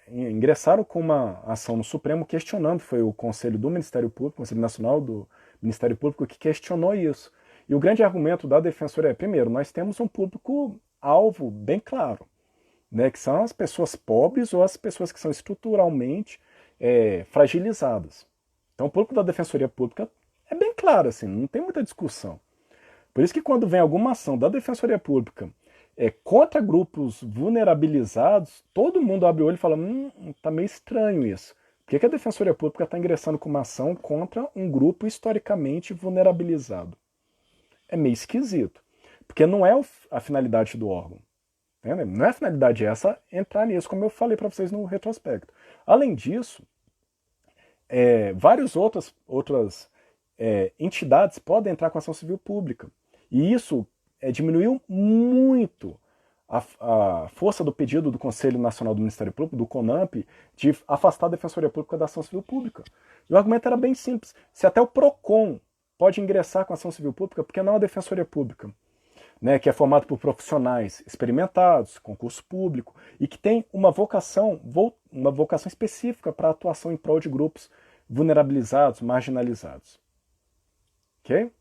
Ingressaram com uma ação no Supremo questionando, foi o Conselho do Ministério Público, o Conselho Nacional do Ministério Público, que questionou isso. E o grande argumento da Defensoria primeiro, nós temos um público-alvo bem claro, né, que são as pessoas pobres ou as pessoas que são estruturalmente fragilizadas. Então o público da Defensoria Pública é bem claro, assim, não tem muita discussão. Por isso que quando vem alguma ação da Defensoria Pública contra grupos vulnerabilizados, todo mundo abre o olho e fala, tá meio estranho isso. Por que a Defensoria Pública está ingressando com uma ação contra um grupo historicamente vulnerabilizado? É meio esquisito, porque não é a finalidade do órgão. Entende? Não é a finalidade essa entrar nisso, como eu falei para vocês no retrospecto. Além disso, várias outras entidades podem entrar com ação civil pública. E isso diminuiu muito a força do pedido do Conselho Nacional do Ministério Público, do CONAMP, de afastar a Defensoria Pública da ação civil pública. E o argumento era bem simples. Se até o PROCON pode ingressar com a ação civil pública, porque não a Defensoria Pública, né, que é formado por profissionais experimentados, concurso público, e que tem uma vocação específica para a atuação em prol de grupos vulnerabilizados, marginalizados. Ok?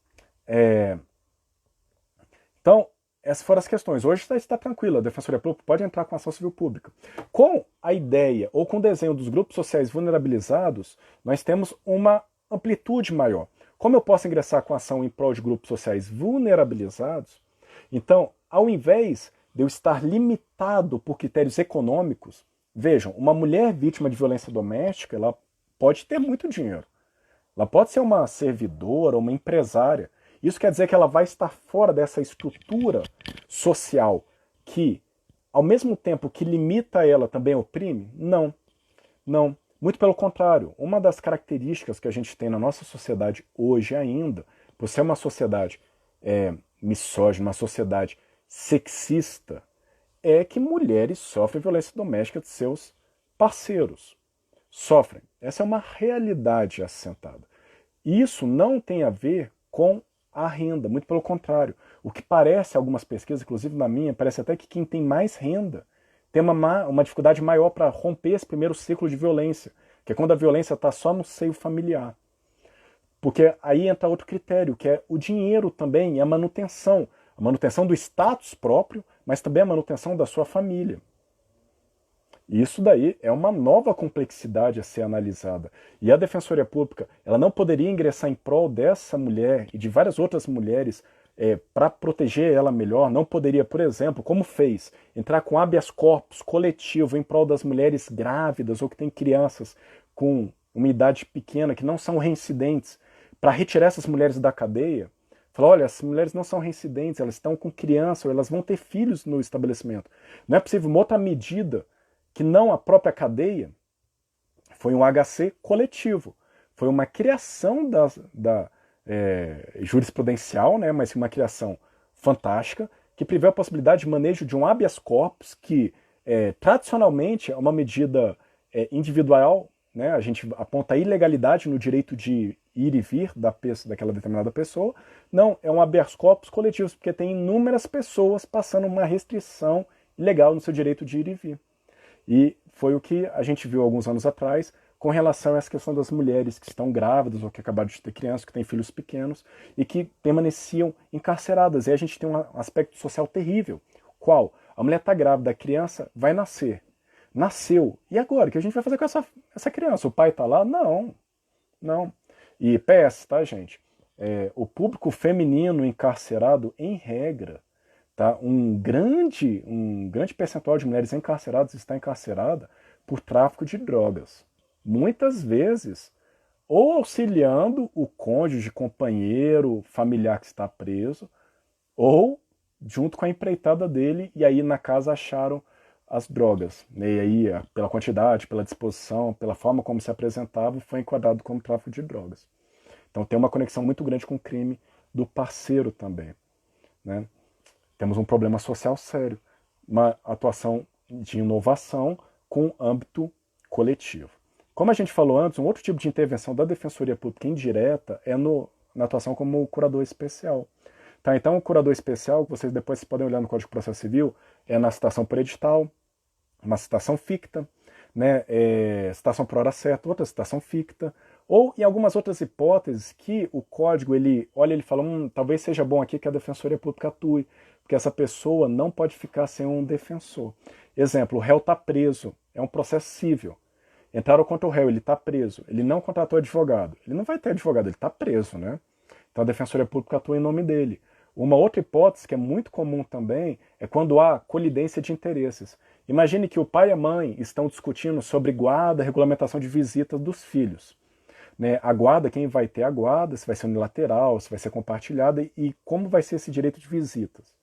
Então, essas foram as questões. Hoje está tranquilo, a Defensoria Pública pode entrar com ação civil pública. Com a ideia ou com o desenho dos grupos sociais vulnerabilizados, nós temos uma amplitude maior. Como eu posso ingressar com ação em prol de grupos sociais vulnerabilizados? Então, ao invés de eu estar limitado por critérios econômicos, vejam, uma mulher vítima de violência doméstica, ela pode ter muito dinheiro. Ela pode ser uma servidora, uma empresária. Isso quer dizer que ela vai estar fora dessa estrutura social que, ao mesmo tempo que limita ela, também oprime? Não. Não. Muito pelo contrário. Uma das características que a gente tem na nossa sociedade hoje ainda, por ser uma sociedade misógina, uma sociedade sexista, é que mulheres sofrem violência doméstica de seus parceiros. Sofrem. Essa é uma realidade assentada. Isso não tem a ver com a renda, muito pelo contrário. O que parece, algumas pesquisas, inclusive na minha, parece até que quem tem mais renda tem uma dificuldade maior para romper esse primeiro ciclo de violência, que é quando a violência está só no seio familiar. Porque aí entra outro critério, que é o dinheiro também e a manutenção do status próprio, mas também a manutenção da sua família. E isso daí é uma nova complexidade a ser analisada. E a Defensoria Pública, ela não poderia ingressar em prol dessa mulher e de várias outras mulheres para proteger ela melhor. Não poderia, por exemplo, como fez, entrar com habeas corpus coletivo em prol das mulheres grávidas ou que têm crianças com uma idade pequena, que não são reincidentes, para retirar essas mulheres da cadeia. Falar, olha, essas mulheres não são reincidentes, elas estão com criança, ou elas vão ter filhos no estabelecimento. Não é possível uma outra medida que não a própria cadeia, foi um HC coletivo. Foi uma criação da jurisprudencial, né, mas uma criação fantástica, que prevê a possibilidade de manejo de um habeas corpus, que tradicionalmente é uma medida individual, né, a gente aponta a ilegalidade no direito de ir e vir daquela determinada pessoa. Não, é um habeas corpus coletivo, porque tem inúmeras pessoas passando uma restrição ilegal no seu direito de ir e vir. E foi o que a gente viu alguns anos atrás com relação a essa questão das mulheres que estão grávidas ou que acabaram de ter crianças, que têm filhos pequenos e que permaneciam encarceradas. E a gente tem um aspecto social terrível. Qual? A mulher está grávida, a criança vai nascer. Nasceu. E agora? O que a gente vai fazer com essa criança? O pai está lá? Não. Não. E PS, tá, gente? O público feminino encarcerado, em regra, tá? Um grande percentual de mulheres encarceradas está encarcerada por tráfico de drogas. Muitas vezes, ou auxiliando o cônjuge, companheiro, familiar que está preso, ou junto com a empreitada dele, e aí na casa acharam as drogas. E aí, pela quantidade, pela disposição, pela forma como se apresentava, foi enquadrado como tráfico de drogas. Então tem uma conexão muito grande com o crime do parceiro também, né? Temos um problema social sério, uma atuação de inovação com âmbito coletivo. Como a gente falou antes, um outro tipo de intervenção da Defensoria Pública indireta é na atuação como curador especial. Tá, então o curador especial, que vocês depois podem olhar no Código de Processo Civil, é na citação por edital, uma citação ficta, né, citação por hora certa, outra citação ficta, ou em algumas outras hipóteses que o código, ele fala, talvez seja bom aqui que a Defensoria Pública atue, porque essa pessoa não pode ficar sem um defensor. Exemplo, o réu está preso, é um processo civil. Entraram contra o réu, ele está preso, ele não contratou advogado. Ele não vai ter advogado, ele está preso, né? Então a Defensoria Pública atua em nome dele. Uma outra hipótese que é muito comum também é quando há colidência de interesses. Imagine que o pai e a mãe estão discutindo sobre guarda, regulamentação de visitas dos filhos. Né? A guarda, quem vai ter a guarda, se vai ser unilateral, se vai ser compartilhada e como vai ser esse direito de visitas.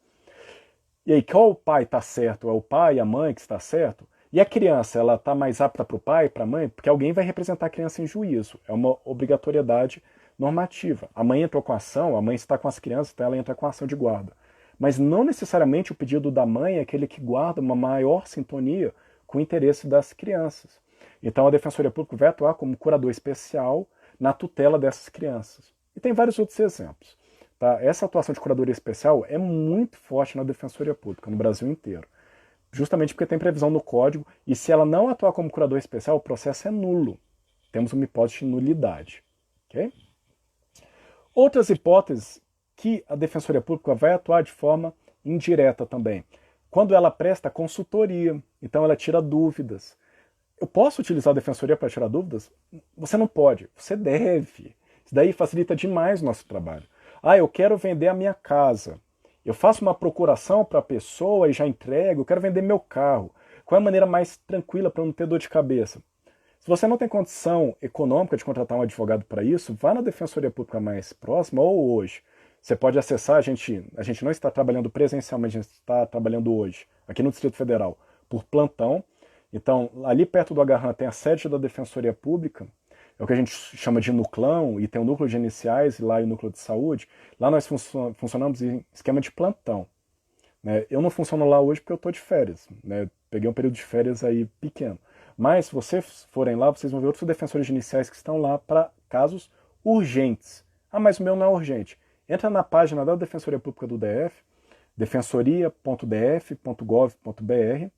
E aí, qual o pai está certo? É o pai e a mãe que está certo? E a criança, ela está mais apta para o pai e para a mãe? Porque alguém vai representar a criança em juízo. É uma obrigatoriedade normativa. A mãe entrou com a ação, a mãe está com as crianças, então ela entra com a ação de guarda. mas não necessariamente o pedido da mãe é aquele que guarda uma maior sintonia com o interesse das crianças. Então a Defensoria Pública vai atuar como curador especial na tutela dessas crianças. E tem vários outros exemplos. Tá? Essa atuação de curadoria especial é muito forte na Defensoria Pública, no Brasil inteiro. Justamente porque tem previsão no Código, e se ela não atuar como curador especial, o processo é nulo. Temos uma hipótese de nulidade. Okay? Outras hipóteses que a Defensoria Pública vai atuar de forma indireta também. Quando ela presta consultoria, então ela tira dúvidas. Eu posso utilizar a Defensoria para tirar dúvidas? Você não pode, você deve. Isso daí facilita demais o nosso trabalho. Ah, eu quero vender a minha casa. Eu faço uma procuração para a pessoa e já entrego, eu quero vender meu carro. Qual é a maneira mais tranquila para não ter dor de cabeça? Se você não tem condição econômica de contratar um advogado para isso, vá na Defensoria Pública mais próxima ou hoje. Você pode acessar, a gente não está trabalhando presencialmente, a gente está trabalhando hoje, aqui no Distrito Federal, por plantão. Então, ali perto do Agarran tem a sede da Defensoria Pública, é o que a gente chama de nuclão, e tem o núcleo de iniciais e lá o núcleo de saúde. Lá nós funcionamos em esquema de plantão. Né? Eu não funciono lá hoje porque eu estou de férias. Né? Peguei um período de férias aí pequeno. Mas se vocês forem lá, vocês vão ver outros defensores de iniciais que estão lá para casos urgentes. Ah, mas o meu não é urgente. Entra na página da Defensoria Pública do DF, defensoria.df.gov.br,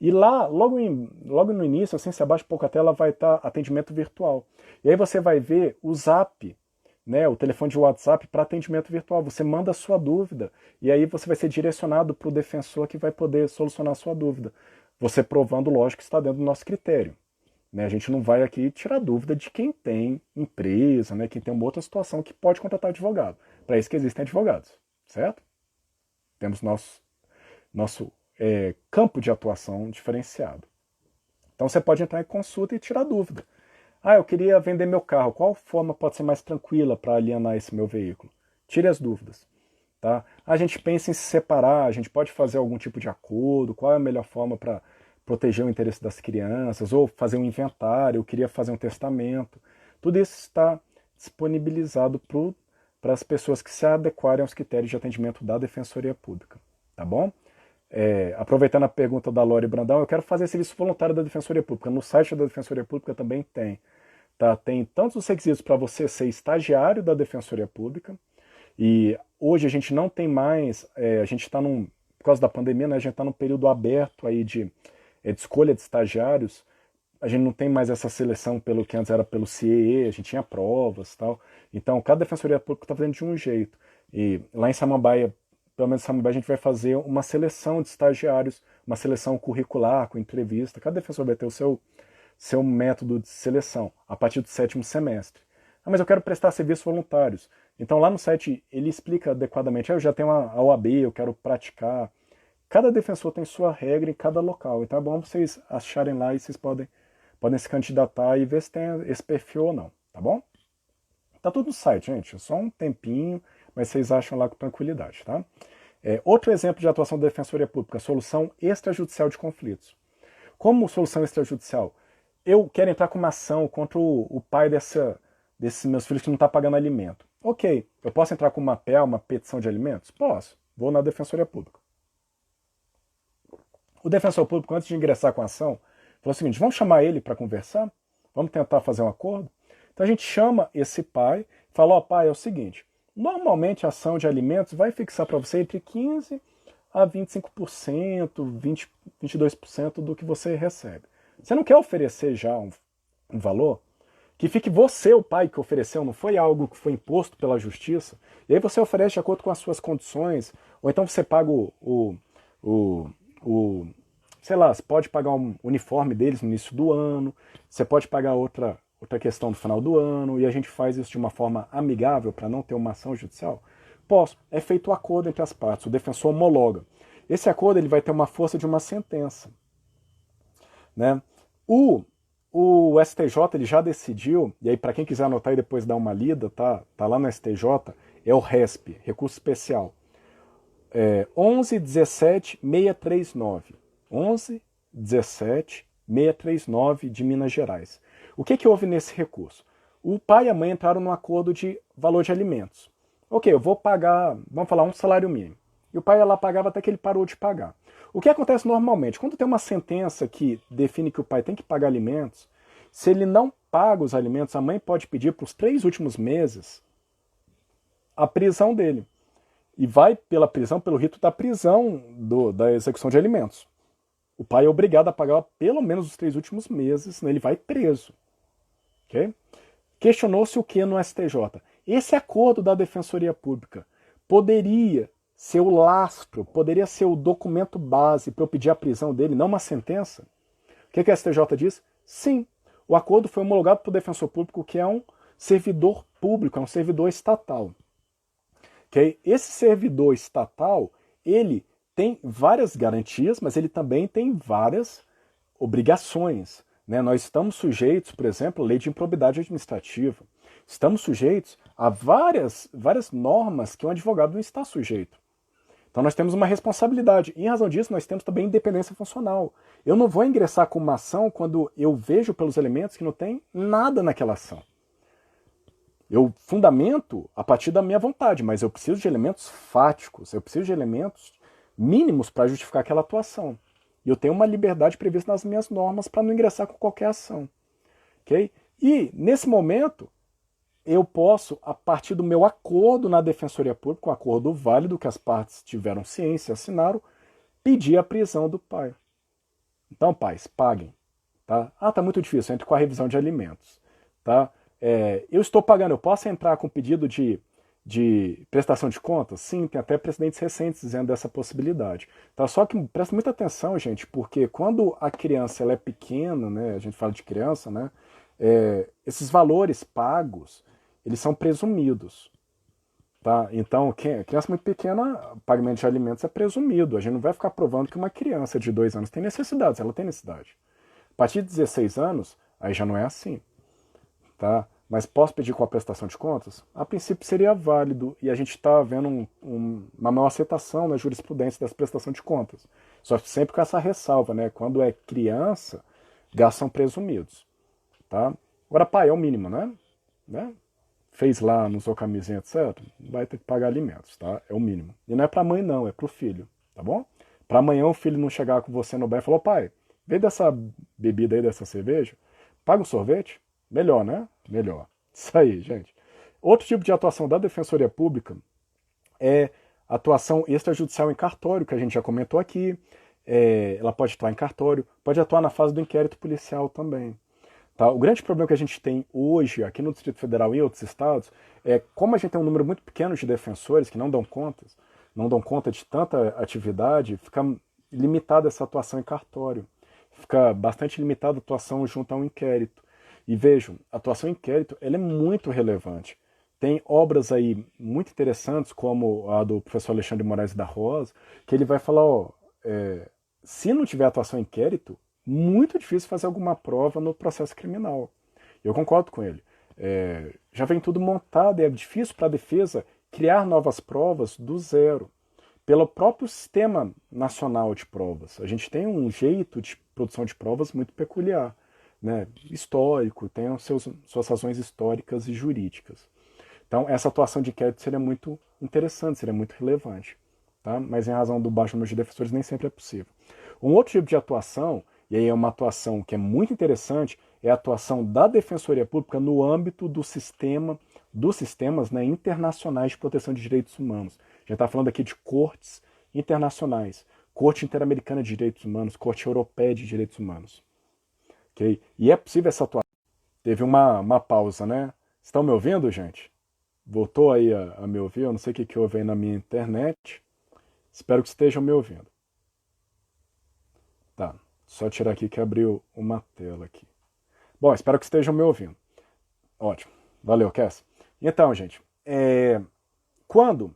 e lá, logo no início, assim, se abaixa um pouco a tela, vai estar atendimento virtual. E aí você vai ver o Zap, né, o telefone de WhatsApp para atendimento virtual. Você manda a sua dúvida e aí você vai ser direcionado para o defensor que vai poder solucionar a sua dúvida. Você provando, lógico, que está dentro do nosso critério. Né? A gente não vai aqui tirar dúvida de quem tem empresa, né, quem tem uma outra situação que pode contratar advogado. Para isso que existem advogados, certo? Temos nosso campo de atuação diferenciado. Então você pode entrar em consulta e tirar dúvida. Ah, eu queria vender meu carro. Qual forma pode ser mais tranquila para alienar esse meu veículo? Tire as dúvidas. Tá? A gente pensa em se separar, a gente pode fazer algum tipo de acordo, qual é a melhor forma para proteger o interesse das crianças, ou fazer um inventário, eu queria fazer um testamento. Tudo isso está disponibilizado para as pessoas que se adequarem aos critérios de atendimento da Defensoria Pública. Tá bom? Aproveitando a pergunta da Lore Brandão, eu quero fazer serviço voluntário da Defensoria Pública. No site da Defensoria Pública também tem. Tá? Tem tantos os requisitos para você ser estagiário da Defensoria Pública, e hoje a gente não tem mais, a gente está por causa da pandemia, né, a gente está num período aberto aí de escolha de estagiários. A gente não tem mais essa seleção pelo que antes era pelo CIEE, a gente tinha provas e tal. Então cada Defensoria Pública está fazendo de um jeito. E lá em Samambaia, pelo menos em Samambaia, a gente vai fazer uma seleção de estagiários, uma seleção curricular, com entrevista. Cada defensor vai ter o seu método de seleção, a partir do 7º semestre. Ah, mas eu quero prestar serviços voluntários. Então lá no site ele explica adequadamente. Eu já tenho a OAB, eu quero praticar. Cada defensor tem sua regra em cada local. Então é bom vocês acharem lá e vocês podem se candidatar e ver se tem esse perfil ou não. Tá bom? Tá tudo no site, gente. Só um tempinho, mas vocês acham lá com tranquilidade, tá? Outro exemplo de atuação da Defensoria Pública, solução extrajudicial de conflitos. Como solução extrajudicial? Eu quero entrar com uma ação contra o pai desses meus filhos que não está pagando alimento. Ok, eu posso entrar com uma PA, uma petição de alimentos? Posso. Vou na Defensoria Pública. O defensor público, antes de ingressar com a ação, falou o seguinte: vamos chamar ele para conversar? Vamos tentar fazer um acordo? Então a gente chama esse pai e fala: ó, pai, é o seguinte, normalmente a ação de alimentos vai fixar para você entre 15% a 25%, 22% do que você recebe. Você não quer oferecer já um valor que fique você, o pai, que ofereceu, não foi algo que foi imposto pela justiça, e aí você oferece de acordo com as suas condições, ou então você paga sei lá, você pode pagar um uniforme deles no início do ano, você pode pagar outra questão no final do ano, e a gente faz isso de uma forma amigável para não ter uma ação judicial? Posso. É feito o acordo entre as partes, o defensor homologa. Esse acordo ele vai ter uma força de uma sentença. Né? O STJ ele já decidiu, e aí para quem quiser anotar e depois dar uma lida, tá lá no STJ, é o RESP, Recurso Especial. 11.17.639. 11.17.639 de Minas Gerais. O que houve nesse recurso? O pai e a mãe entraram num acordo de valor de alimentos. Ok, eu vou pagar, vamos falar, um salário mínimo. E o pai ia lá pagava até que ele parou de pagar. O que acontece normalmente? Quando tem uma sentença que define que o pai tem que pagar alimentos, se ele não paga os alimentos, a mãe pode pedir para os 3 últimos meses a prisão dele. E vai pela prisão, pelo rito da prisão da execução de alimentos. O pai é obrigado a pagar pelo menos os 3 últimos meses, senão ele vai preso. Okay? Questionou-se o que no STJ? Esse acordo da Defensoria Pública poderia ser o lastro, poderia ser o documento base para eu pedir a prisão dele, não uma sentença? O que a STJ diz? Sim, o acordo foi homologado para o defensor público, que é um servidor público, é um servidor estatal. Okay? Esse servidor estatal, ele tem várias garantias, mas ele também tem várias obrigações. Né? Nós estamos sujeitos, por exemplo, à lei de improbidade administrativa. Estamos sujeitos a várias normas que um advogado não está sujeito. Então nós temos uma responsabilidade. E em razão disso, nós temos também independência funcional. Eu não vou ingressar com uma ação quando eu vejo pelos elementos que não tem nada naquela ação. Eu fundamento a partir da minha vontade, mas eu preciso de elementos fáticos, eu preciso de elementos mínimos para justificar aquela atuação. E eu tenho uma liberdade prevista nas minhas normas para não ingressar com qualquer ação. Okay? E, nesse momento, eu posso, a partir do meu acordo na Defensoria Pública, um acordo válido que as partes tiveram ciência, assinaram, pedir a prisão do pai. Então, pais, paguem. Tá? Ah, tá muito difícil, entre com a revisão de alimentos. Tá? Eu estou pagando, eu posso entrar com pedido de prestação de contas? Sim, tem até precedentes recentes dizendo dessa possibilidade. Tá? Só que presta muita atenção, gente, porque quando a criança ela é pequena, né, a gente fala de criança, né, esses valores pagos, eles são presumidos. Tá? Então, criança muito pequena, o pagamento de alimentos é presumido. A gente não vai ficar provando que uma criança de 2 anos tem necessidades, ela tem necessidade. A partir de 16 anos, aí já não é assim. Tá? Mas posso pedir com a prestação de contas? A princípio seria válido, e a gente está vendo uma maior aceitação na jurisprudência das prestações de contas. Só que sempre com essa ressalva, né? Quando é criança, gastos são presumidos. Tá? Agora, pai, é o mínimo, né? Fez lá, não usou camisinha, etc., vai ter que pagar alimentos, tá? É o mínimo. E não é para a mãe, não, é para o filho, tá bom? Para amanhã o filho não chegar com você no bar e falar, pai, vem dessa bebida aí, dessa cerveja, paga o sorvete? Melhor, né? Melhor. Isso aí, gente. Outro tipo de atuação da Defensoria Pública é atuação extrajudicial em cartório, que a gente já comentou aqui. Ela pode atuar em cartório, pode atuar na fase do inquérito policial também. Tá? O grande problema que a gente tem hoje aqui no Distrito Federal e em outros estados é como a gente tem um número muito pequeno de defensores que não dão conta de tanta atividade, fica limitada essa atuação em cartório. Fica bastante limitada a atuação junto a um inquérito. E vejam, a atuação em inquérito ela é muito relevante. Tem obras aí muito interessantes, como a do professor Alexandre Moraes da Rosa, que ele vai falar, se não tiver atuação em inquérito, muito difícil fazer alguma prova no processo criminal. Eu concordo com ele. Já vem tudo montado e é difícil para a defesa criar novas provas do zero. Pelo próprio sistema nacional de provas. A gente tem um jeito de produção de provas muito peculiar. Né, histórico, tem suas razões históricas e jurídicas. Então, essa atuação de inquérito seria muito interessante, seria muito relevante. Tá? Mas, em razão do baixo número de defensores, nem sempre é possível. Um outro tipo de atuação, e aí é uma atuação que é muito interessante, é a atuação da Defensoria Pública no âmbito dos sistemas, né, internacionais de proteção de direitos humanos. A gente está falando aqui de cortes internacionais, Corte Interamericana de Direitos Humanos, Corte Europeia de Direitos Humanos. Okay? E é possível essa atuação. Teve uma pausa, né? Estão me ouvindo, gente? Voltou aí a me ouvir? Eu não sei o que houve aí na minha internet. Espero que estejam me ouvindo. Tá, só tirar aqui que abriu uma tela aqui. Bom, espero que estejam me ouvindo. Ótimo. Valeu, Cass. Então, gente, quando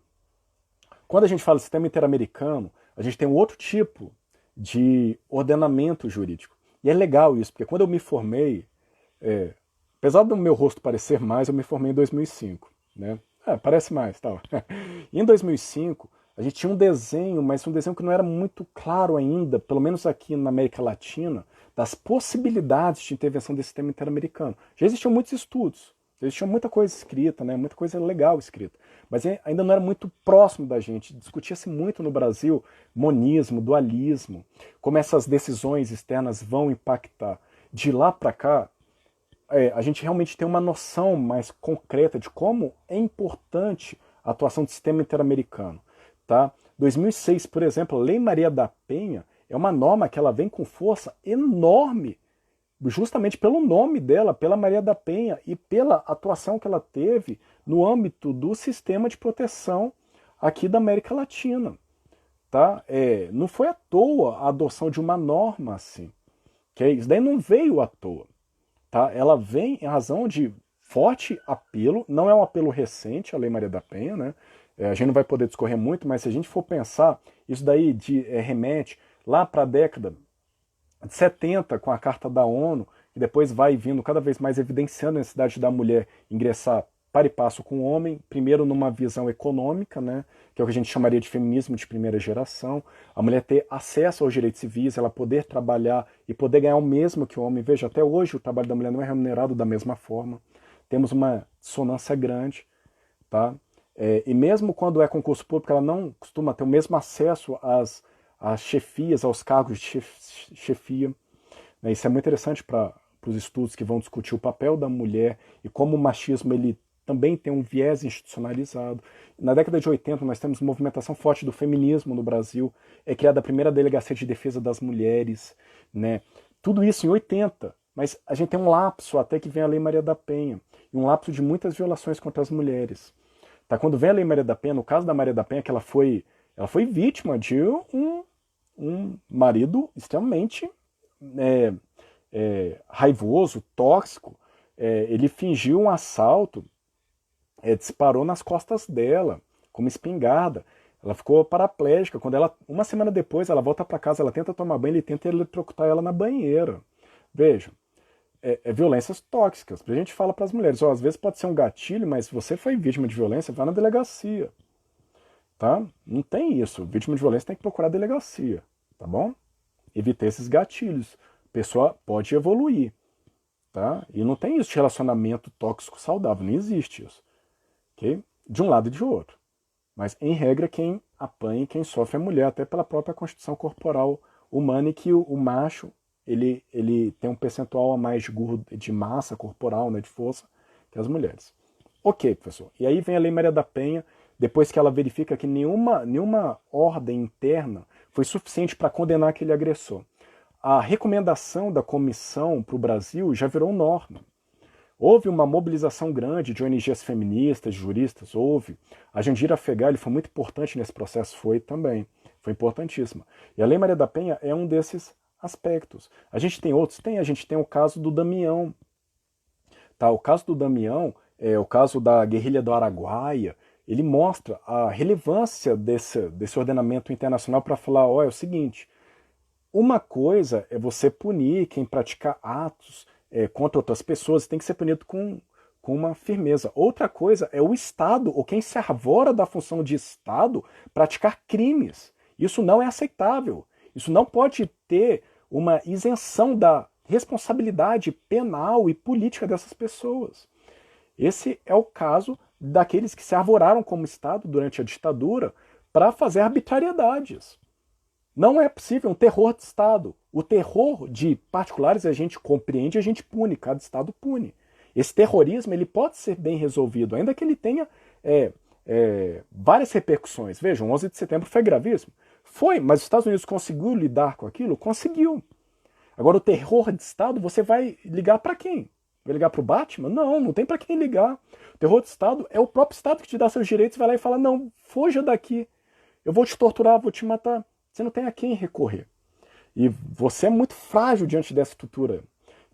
a gente fala de sistema interamericano, a gente tem um outro tipo de ordenamento jurídico. E é legal isso, porque quando eu me formei, apesar do meu rosto parecer mais, eu me formei em 2005. Né? Parece mais, tal. Em 2005, a gente tinha um desenho, mas um desenho que não era muito claro ainda, pelo menos aqui na América Latina, das possibilidades de intervenção desse sistema interamericano. Já existiam muitos estudos, já existia muita coisa escrita, né? Muita coisa legal escrita. mas ainda não era muito próximo da gente. Discutia-se muito no Brasil monismo, dualismo, como essas decisões externas vão impactar. De lá para cá, a gente realmente tem uma noção mais concreta de como é importante a atuação do sistema interamericano. Tá? 2006, por exemplo, a Lei Maria da Penha é uma norma que ela vem com força enorme, justamente pelo nome dela, pela Maria da Penha e pela atuação que ela teve no âmbito do sistema de proteção aqui da América Latina. Tá? Não foi à toa a adoção de uma norma assim. Isso daí não veio à toa. Tá? Ela vem em razão de forte apelo, não é um apelo recente, a Lei Maria da Penha, né? A gente não vai poder discorrer muito, mas se a gente for pensar, isso daí remete lá para a década de 70, com a Carta da ONU, que depois vai vindo cada vez mais evidenciando a necessidade da mulher ingressar para e passo com o homem, primeiro numa visão econômica, né, que é o que a gente chamaria de feminismo de primeira geração, a mulher ter acesso aos direitos civis, ela poder trabalhar e poder ganhar o mesmo que o homem. Veja, até hoje o trabalho da mulher não é remunerado da mesma forma, temos uma dissonância grande, tá? E mesmo quando é concurso público, ela não costuma ter o mesmo acesso às chefias, aos cargos de chefia. Isso é muito interessante para os estudos que vão discutir o papel da mulher e como o machismo ele também tem um viés institucionalizado. Na década de 80, nós temos uma movimentação forte do feminismo no Brasil, é criada a primeira delegacia de defesa das mulheres, né? Tudo isso em 80, mas a gente tem um lapso até que vem a Lei Maria da Penha, e um lapso de muitas violações contra as mulheres. Tá? Quando vem a Lei Maria da Penha, no caso da Maria da Penha, que ela foi vítima de um marido extremamente raivoso, tóxico. Ele fingiu um assalto, disparou nas costas dela, com uma espingarda. Ela ficou paraplégica. Uma semana depois, ela volta para casa, ela tenta tomar banho, ele tenta eletrocutar ela na banheira. Veja, violências tóxicas. A gente fala para as mulheres, às vezes pode ser um gatilho, mas se você foi vítima de violência, vá na delegacia. Tá? Não tem isso. Vítima de violência tem que procurar a delegacia. Tá bom? Evitar esses gatilhos. A pessoa pode evoluir. Tá? E não tem isso de relacionamento tóxico saudável. Não existe isso. Okay? De um lado e de outro. Mas, em regra, quem apanha e quem sofre é a mulher, até pela própria constituição corporal humana, e que o macho ele tem um percentual a mais de massa corporal, né, de força, que as mulheres. Ok, professor. E aí vem a Lei Maria da Penha, depois que ela verifica que nenhuma ordem interna foi suficiente para condenar aquele agressor. A recomendação da comissão para o Brasil já virou norma. Houve uma mobilização grande de ONGs feministas, de juristas, houve. A Jandira Fegali foi muito importante nesse processo, foi também. Foi importantíssima. E a Lei Maria da Penha é um desses aspectos. A gente tem outros? A gente tem o caso do Damião. Tá? O caso do Damião, o caso da guerrilha do Araguaia, ele mostra a relevância desse ordenamento internacional para falar, é o seguinte, uma coisa é você punir quem pratica atos contra outras pessoas, tem que ser punido com uma firmeza. Outra coisa é o Estado, ou quem se arvora da função de Estado, praticar crimes. Isso não é aceitável. Isso não pode ter uma isenção da responsabilidade penal e política dessas pessoas. Esse é o caso daqueles que se arvoraram como Estado durante a ditadura para fazer arbitrariedades. Não é possível um terror de Estado. O terror de particulares a gente compreende e a gente pune, cada Estado pune. Esse terrorismo ele pode ser bem resolvido, ainda que ele tenha várias repercussões. Vejam, 11 de setembro foi gravíssimo. Foi, mas os Estados Unidos conseguiu lidar com aquilo? Conseguiu. Agora, o terror de Estado, você vai ligar para quem? Vai ligar para o Batman? Não, não tem para quem ligar. O terror de Estado é o próprio Estado que te dá seus direitos, vai lá e fala, não, fuja daqui, eu vou te torturar, vou te matar. Você não tem a quem recorrer. E você é muito frágil diante dessa estrutura.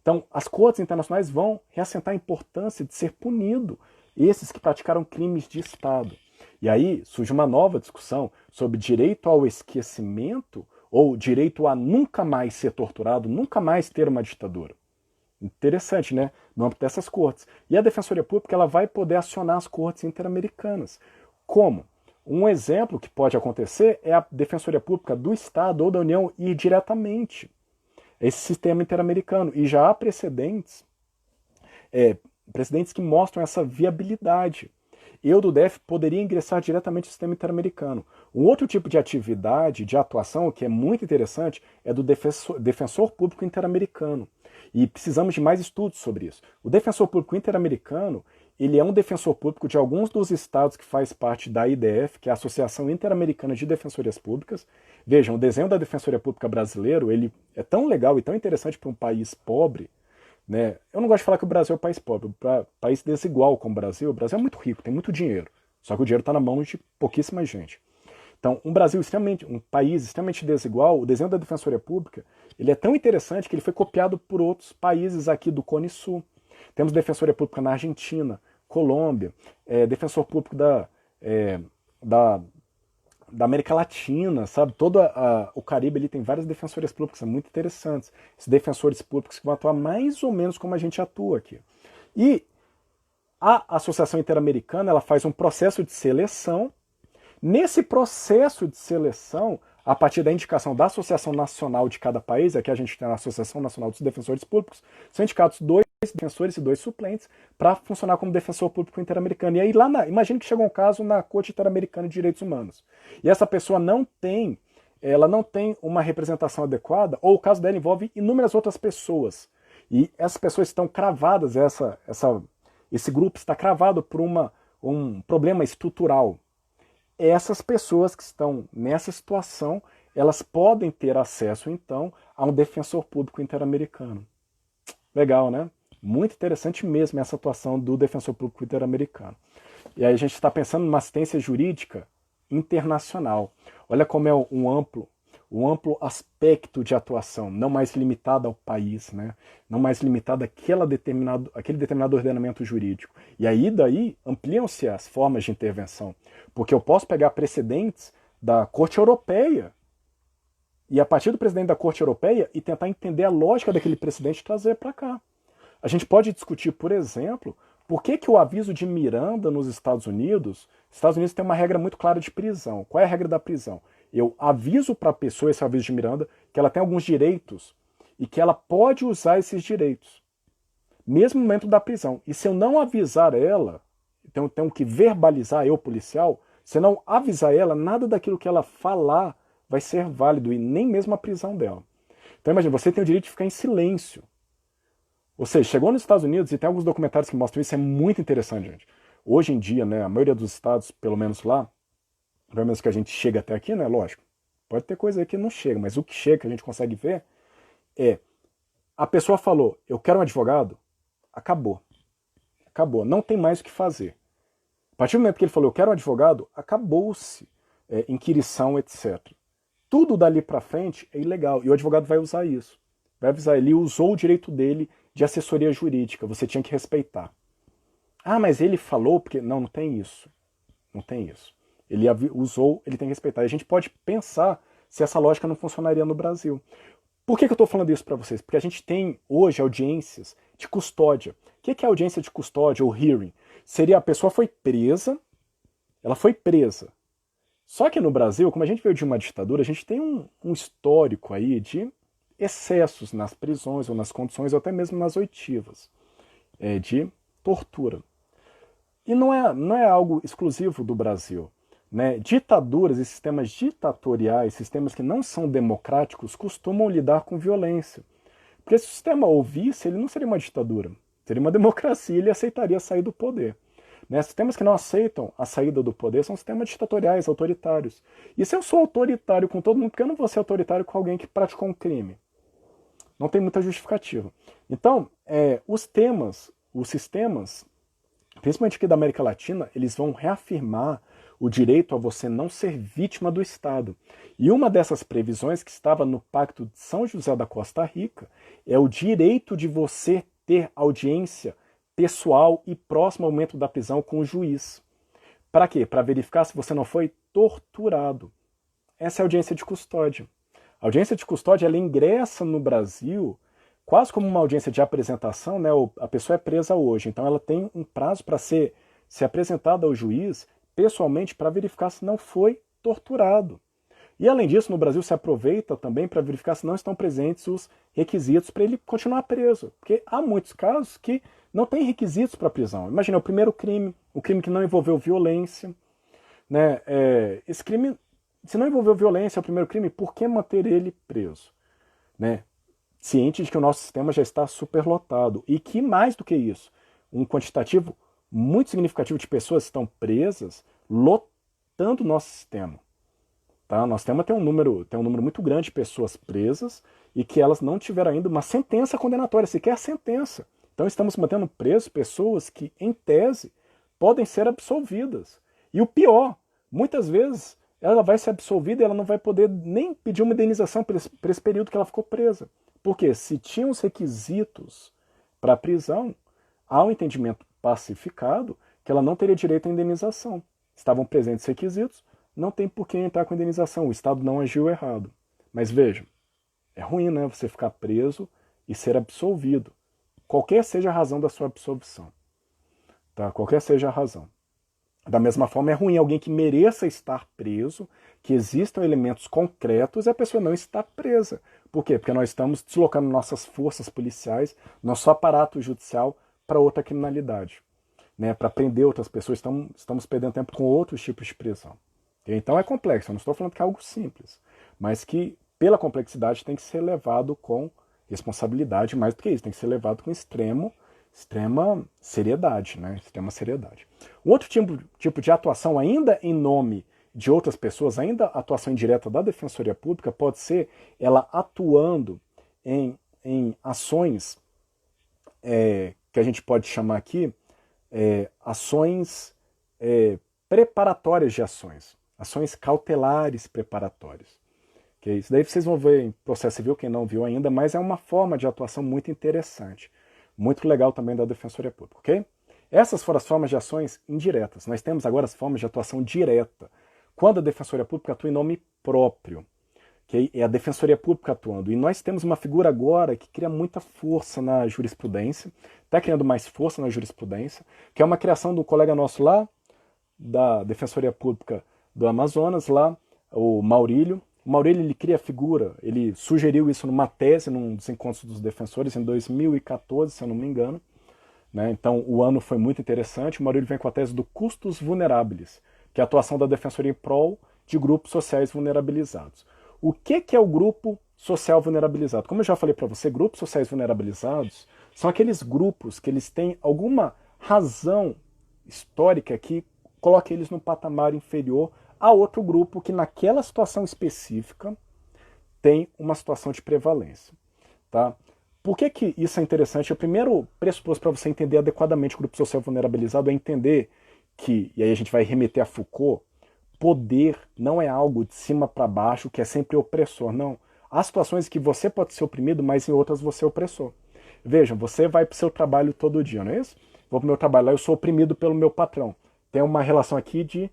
Então, as cortes internacionais vão reassentar a importância de ser punido esses que praticaram crimes de Estado. E aí surge uma nova discussão sobre direito ao esquecimento ou direito a nunca mais ser torturado, nunca mais ter uma ditadura. Interessante, né? No âmbito dessas cortes. E a Defensoria Pública ela vai poder acionar as cortes interamericanas. Como? Um exemplo que pode acontecer é a Defensoria Pública do Estado ou da União ir diretamente a esse sistema interamericano. E já há precedentes que mostram essa viabilidade. eu do DF poderia ingressar diretamente no sistema interamericano. Um outro tipo de atividade, de atuação, que é muito interessante, é do defensor público interamericano. E precisamos de mais estudos sobre isso. O defensor público interamericano, ele é um defensor público de alguns dos estados que faz parte da IDF, que é a Associação Interamericana de Defensorias Públicas. Vejam, o desenho da Defensoria Pública brasileiro, ele é tão legal e tão interessante para um país pobre, né? Eu não gosto de falar que o Brasil é um país pobre, um país desigual como o Brasil é muito rico, tem muito dinheiro, só que o dinheiro está na mão de pouquíssima gente. Então, um país extremamente desigual, o desenho da Defensoria Pública, ele é tão interessante que ele foi copiado por outros países aqui do Cone Sul. Temos Defensoria Pública na Argentina, Colômbia, Defensor Público da América Latina, sabe? Todo o Caribe ele tem várias defensorias públicas, são muito interessantes. Esses defensores públicos que vão atuar mais ou menos como a gente atua aqui. E a Associação Interamericana ela faz um processo de seleção. Nesse processo de seleção, a partir da indicação da Associação Nacional de cada país, aqui a gente tem a Associação Nacional dos Defensores Públicos, são indicados 2 defensores e 2 suplentes para funcionar como defensor público interamericano. E aí imagine que chega um caso na Corte Interamericana de Direitos Humanos. E essa pessoa ela não tem uma representação adequada, ou o caso dela envolve inúmeras outras pessoas. E essas pessoas estão cravadas, esse grupo está cravado por um problema estrutural. Essas pessoas que estão nessa situação, elas podem ter acesso, então, a um defensor público interamericano. Legal, né? Muito interessante mesmo essa atuação do defensor público interamericano. E aí a gente está pensando numa assistência jurídica internacional. Olha como é um amplo aspecto de atuação, não mais limitado ao país, né? Não mais limitado àquele determinado ordenamento jurídico. E aí daí ampliam-se as formas de intervenção, porque eu posso pegar precedentes da Corte Europeia e a partir do precedente da Corte Europeia e tentar entender a lógica daquele precedente e trazer para cá. A gente pode discutir, por exemplo, por que o aviso de Miranda nos Estados Unidos tem uma regra muito clara de prisão. Qual é a regra da prisão? Eu aviso para a pessoa, esse aviso de Miranda, que ela tem alguns direitos e que ela pode usar esses direitos, mesmo no momento da prisão. E se eu não avisar ela, então eu tenho que verbalizar, eu policial, se eu não avisar ela, nada daquilo que ela falar vai ser válido e nem mesmo a prisão dela. Então imagina, você tem o direito de ficar em silêncio. Ou seja, chegou nos Estados Unidos e tem alguns documentários que mostram isso, é muito interessante, gente. Hoje em dia, né, a maioria dos estados, pelo menos lá, pelo menos que a gente chega até aqui, né, lógico, pode ter coisa aí que não chega, mas o que chega, que a gente consegue ver, a pessoa falou, eu quero um advogado, acabou. Acabou, não tem mais o que fazer. A partir do momento que ele falou, eu quero um advogado, acabou-se inquirição, etc. Tudo dali para frente é ilegal, e o advogado vai usar isso. Vai avisar, ele usou o direito dele de assessoria jurídica, você tinha que respeitar. Ah, mas ele falou, porque... Não tem isso. Não tem isso. Ele usou, ele tem que respeitar. E a gente pode pensar se essa lógica não funcionaria no Brasil. Por que eu estou falando isso para vocês? Porque a gente tem hoje audiências de custódia. O que é audiência de custódia ou hearing? Seria a pessoa foi presa, ela foi presa. Só que no Brasil, como a gente veio de uma ditadura, a gente tem um histórico aí de excessos nas prisões ou nas condições, ou até mesmo nas oitivas, de tortura. E não é algo exclusivo do Brasil. Né? Ditaduras e sistemas ditatoriais, sistemas que não são democráticos, costumam lidar com violência. Porque se o sistema ouvisse, ele não seria uma ditadura, seria uma democracia, ele aceitaria sair do poder. Né? Sistemas que não aceitam a saída do poder são sistemas ditatoriais, autoritários. E se eu sou autoritário com todo mundo, por que eu não vou ser autoritário com alguém que praticou um crime? Não tem muita justificativa. Então, os sistemas, principalmente aqui da América Latina, eles vão reafirmar o direito a você não ser vítima do Estado. E uma dessas previsões que estava no Pacto de São José da Costa Rica é o direito de você ter audiência pessoal e próximo ao momento da prisão com o juiz. Para quê? Para verificar se você não foi torturado. Essa é a audiência de custódia. A audiência de custódia ela ingressa no Brasil quase como uma audiência de apresentação, né? A pessoa é presa hoje, então ela tem um prazo para ser apresentada ao juiz pessoalmente para verificar se não foi torturado. E além disso, no Brasil se aproveita também para verificar se não estão presentes os requisitos para ele continuar preso. Porque há muitos casos que não tem requisitos para prisão. Imagina, o primeiro crime, o crime que não envolveu violência, né? Esse crime, se não envolveu violência, é o primeiro crime, por que manter ele preso? Né? Ciente de que o nosso sistema já está superlotado. E que mais do que isso, um quantitativo muito significativo de pessoas estão presas, lotando o nosso sistema. Tá? Nosso sistema tem um número muito grande de pessoas presas e que elas não tiveram ainda uma sentença condenatória, sequer sentença. Então estamos mantendo presos pessoas que, em tese, podem ser absolvidas. E o pior, muitas vezes ela vai ser absolvida e ela não vai poder nem pedir uma indenização por esse período que ela ficou presa. Porque se tinham os requisitos para a prisão, há um entendimento pacificado que ela não teria direito à indenização. Estavam presentes requisitos, não tem por que entrar com indenização, o Estado não agiu errado. Mas vejam, é ruim, né, você ficar preso e ser absolvido, qualquer seja a razão da sua absolvição. Tá? Qualquer seja a razão. Da mesma forma, é ruim alguém que mereça estar preso, que existam elementos concretos e a pessoa não está presa. Por quê? Porque nós estamos deslocando nossas forças policiais, nosso aparato judicial para outra criminalidade. Né? Para prender outras pessoas, estamos perdendo tempo com outros tipos de prisão. Então é complexo, eu não estou falando que é algo simples, mas que pela complexidade tem que ser levado com responsabilidade, mais do que isso, tem que ser levado com extrema seriedade, né? Extrema seriedade. Um outro tipo de atuação, ainda em nome de outras pessoas, ainda atuação indireta da Defensoria Pública, pode ser ela atuando em ações que a gente pode chamar aqui ações preparatórias de ações. Ações cautelares preparatórias. Okay? Isso daí vocês vão ver em processo civil, quem não viu ainda, mas é uma forma de atuação muito interessante. Muito legal também da Defensoria Pública. Okay? Essas foram as formas de ações indiretas. Nós temos agora as formas de atuação direta. Quando a Defensoria Pública atua em nome próprio. Okay? É a Defensoria Pública atuando. E nós temos uma figura agora que cria muita força na jurisprudência, está criando mais força na jurisprudência, que é uma criação do colega nosso lá, da Defensoria Pública do Amazonas, lá, o Maurílio. O Maurílio, ele cria a figura, ele sugeriu isso numa tese, num dos encontros dos defensores, em 2014, se eu não me engano. Né? Então, o ano foi muito interessante. O Maurílio vem com a tese do custos vulneráveis, que é a atuação da Defensoria em prol de grupos sociais vulnerabilizados. O que é o grupo social vulnerabilizado? Como eu já falei para você, grupos sociais vulnerabilizados são aqueles grupos que eles têm alguma razão histórica que coloca eles num patamar inferior a outro grupo que naquela situação específica tem uma situação de prevalência. Tá? Por que isso é interessante? O primeiro pressuposto para você entender adequadamente o grupo social vulnerabilizado é entender que, e aí a gente vai remeter a Foucault, poder não é algo de cima para baixo que é sempre opressor, não. Há situações em que você pode ser oprimido, mas em outras você é opressor. Vejam, você vai para o seu trabalho todo dia, não é isso? Vou para o meu trabalho lá, eu sou oprimido pelo meu patrão. Tem uma relação aqui de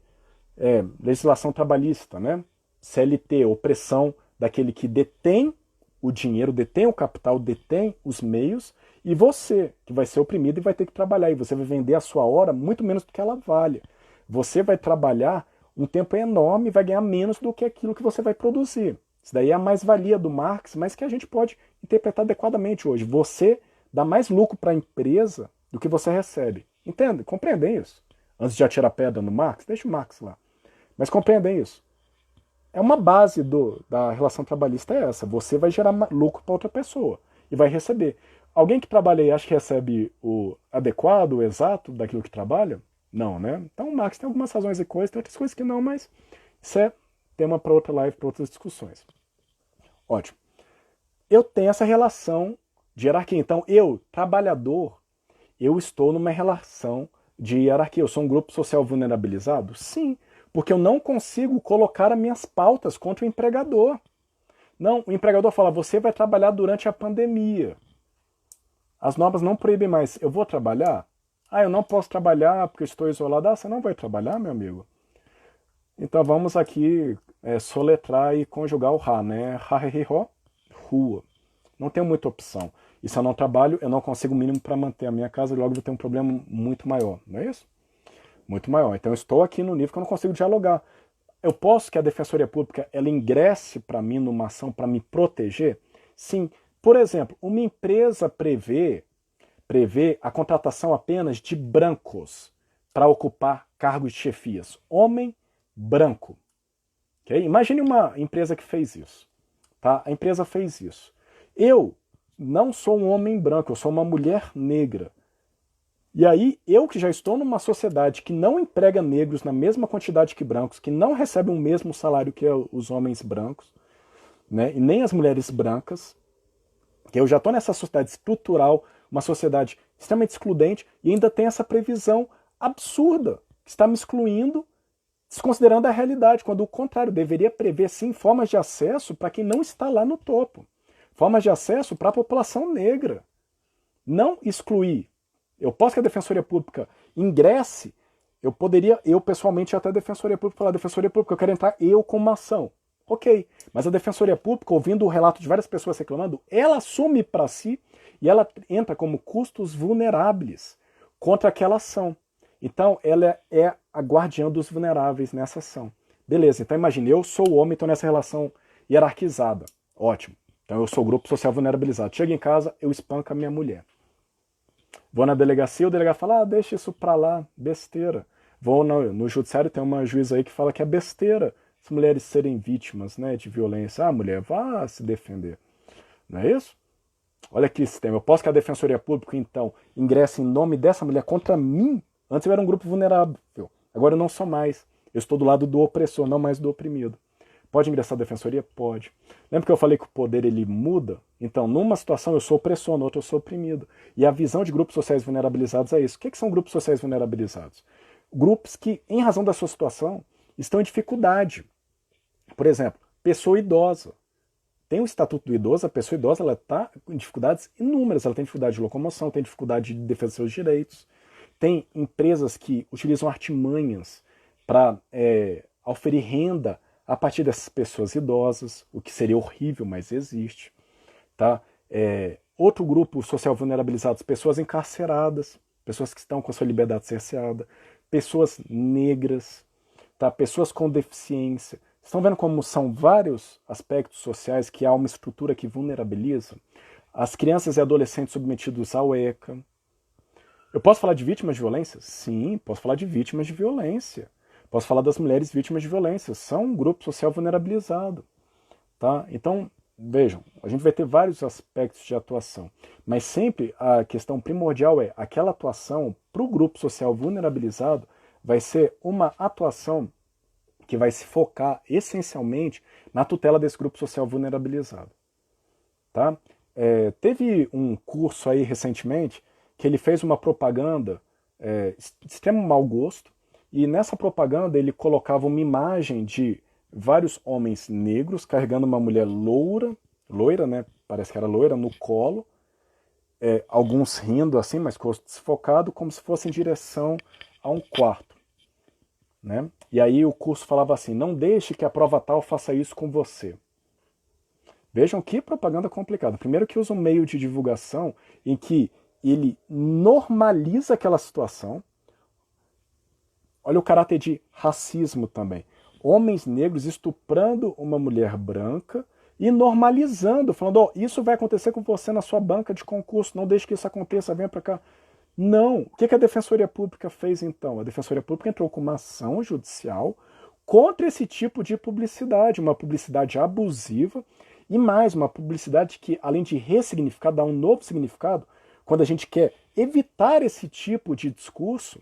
legislação trabalhista, né? CLT, opressão daquele que detém o dinheiro, detém o capital, detém os meios, e você, que vai ser oprimido e vai ter que trabalhar, e você vai vender a sua hora muito menos do que ela vale. Você vai trabalhar um tempo enorme e vai ganhar menos do que aquilo que você vai produzir. Isso daí é a mais-valia do Marx, mas que a gente pode interpretar adequadamente hoje. Você dá mais lucro para a empresa do que você recebe. Entende? Compreendem isso? Antes de atirar pedra no Marx, deixa o Marx lá. Mas compreendem isso. É uma base da relação trabalhista é essa. Você vai gerar lucro para outra pessoa e vai receber. Alguém que trabalha e acha que recebe o adequado, o exato daquilo que trabalha? Não, né? Então o Marx tem algumas razões e coisas, tem outras coisas que não, mas isso é tema para outra live, para outras discussões. Ótimo. Eu tenho essa relação de hierarquia. Então eu, trabalhador, eu estou numa relação de hierarquia. Eu sou um grupo social vulnerabilizado? Sim, porque eu não consigo colocar as minhas pautas contra o empregador. Não, o empregador fala, você vai trabalhar durante a pandemia. As normas não proíbem mais. Eu vou trabalhar? Ah, eu não posso trabalhar porque estou isolado. Ah, você não vai trabalhar, meu amigo? Então vamos aqui soletrar e conjugar o Rá, né? Rá, rua. Não tenho muita opção. E se eu não trabalho, eu não consigo o mínimo para manter a minha casa, logo vou ter um problema muito maior, não é isso? Muito maior. Então eu estou aqui no nível que eu não consigo dialogar. eu posso que a Defensoria Pública ela ingresse para mim numa ação para me proteger? Sim. Por exemplo, uma empresa prevê a contratação apenas de brancos para ocupar cargos de chefias. Homem branco. Okay? Imagine uma empresa que fez isso. Tá? A empresa fez isso. Eu não sou um homem branco, eu sou uma mulher negra. E aí, eu que já estou numa sociedade que não emprega negros na mesma quantidade que brancos, que não recebe o mesmo salário que os homens brancos, né, e nem as mulheres brancas, que eu já estou nessa sociedade estrutural, uma sociedade extremamente excludente, e ainda tem essa previsão absurda, que está me excluindo, desconsiderando a realidade, quando o contrário, deveria prever sim formas de acesso para quem não está lá no topo. Formas de acesso para a população negra. Não excluir. Eu posso que a Defensoria Pública ingresse, eu pessoalmente ir até a Defensoria Pública falar, Defensoria Pública, eu quero entrar eu com uma ação. Ok, mas a Defensoria Pública, ouvindo o relato de várias pessoas reclamando, ela assume para si e ela entra como custos vulneráveis contra aquela ação. Então, ela é a guardiã dos vulneráveis nessa ação. Beleza, então imagine, eu sou o homem, estou nessa relação hierarquizada. Ótimo. Então eu sou o grupo social vulnerabilizado. Chego em casa, eu espanco a minha mulher. Vou na delegacia, o delegado fala, deixa isso pra lá, besteira. Vou no judiciário, tem uma juíza aí que fala que é besteira as mulheres serem vítimas, né, de violência. Ah, mulher, vá se defender. Não é isso? Olha que sistema. Eu posso que a Defensoria Pública, então, ingresse em nome dessa mulher contra mim? Antes eu era um grupo vulnerável. Agora eu não sou mais. Eu estou do lado do opressor, não mais do oprimido. Pode ingressar a Defensoria? Pode. Lembra que eu falei que o poder ele muda? Então, numa situação eu sou opressor, na outra eu sou oprimido. E a visão de grupos sociais vulnerabilizados é isso. O que são grupos sociais vulnerabilizados? Grupos que, em razão da sua situação, estão em dificuldade. Por exemplo, pessoa idosa. Tem o Estatuto do Idoso, a pessoa idosa está com dificuldades inúmeras. Ela tem dificuldade de locomoção, tem dificuldade de defesa dos seus direitos. Tem empresas que utilizam artimanhas para oferir renda a partir dessas pessoas idosas, o que seria horrível, mas existe. Tá? Outro grupo social vulnerabilizado, pessoas encarceradas, pessoas que estão com a sua liberdade cerceada, pessoas negras, tá? Pessoas com deficiência. Estão vendo como são vários aspectos sociais que há uma estrutura que vulnerabiliza? As crianças e adolescentes submetidos ao ECA. Eu posso falar de vítimas de violência? Sim, posso falar de vítimas de violência. Posso falar das mulheres vítimas de violência. São um grupo social vulnerabilizado. Tá? Então, vejam, a gente vai ter vários aspectos de atuação. Mas sempre a questão primordial é aquela atuação para o grupo social vulnerabilizado vai ser uma atuação que vai se focar essencialmente na tutela desse grupo social vulnerabilizado. Tá? Teve um curso aí recentemente que ele fez uma propaganda de extremo mau gosto, e nessa propaganda ele colocava uma imagem de vários homens negros carregando uma mulher loira, né? Parece que era loira, no colo, alguns rindo assim, mas com o rosto desfocado, como se fosse em direção a um quarto. Né? E aí o curso falava assim, não deixe que a prova tal faça isso com você. Vejam que propaganda complicada. Primeiro que usa um meio de divulgação em que ele normaliza aquela situação. Olha o caráter de racismo também. Homens negros estuprando uma mulher branca e normalizando, falando, isso vai acontecer com você na sua banca de concurso, não deixe que isso aconteça, venha para cá. Não. O que a Defensoria Pública fez então? A Defensoria Pública entrou com uma ação judicial contra esse tipo de publicidade, uma publicidade abusiva e mais, uma publicidade que, além de ressignificar, dá um novo significado, quando a gente quer evitar esse tipo de discurso,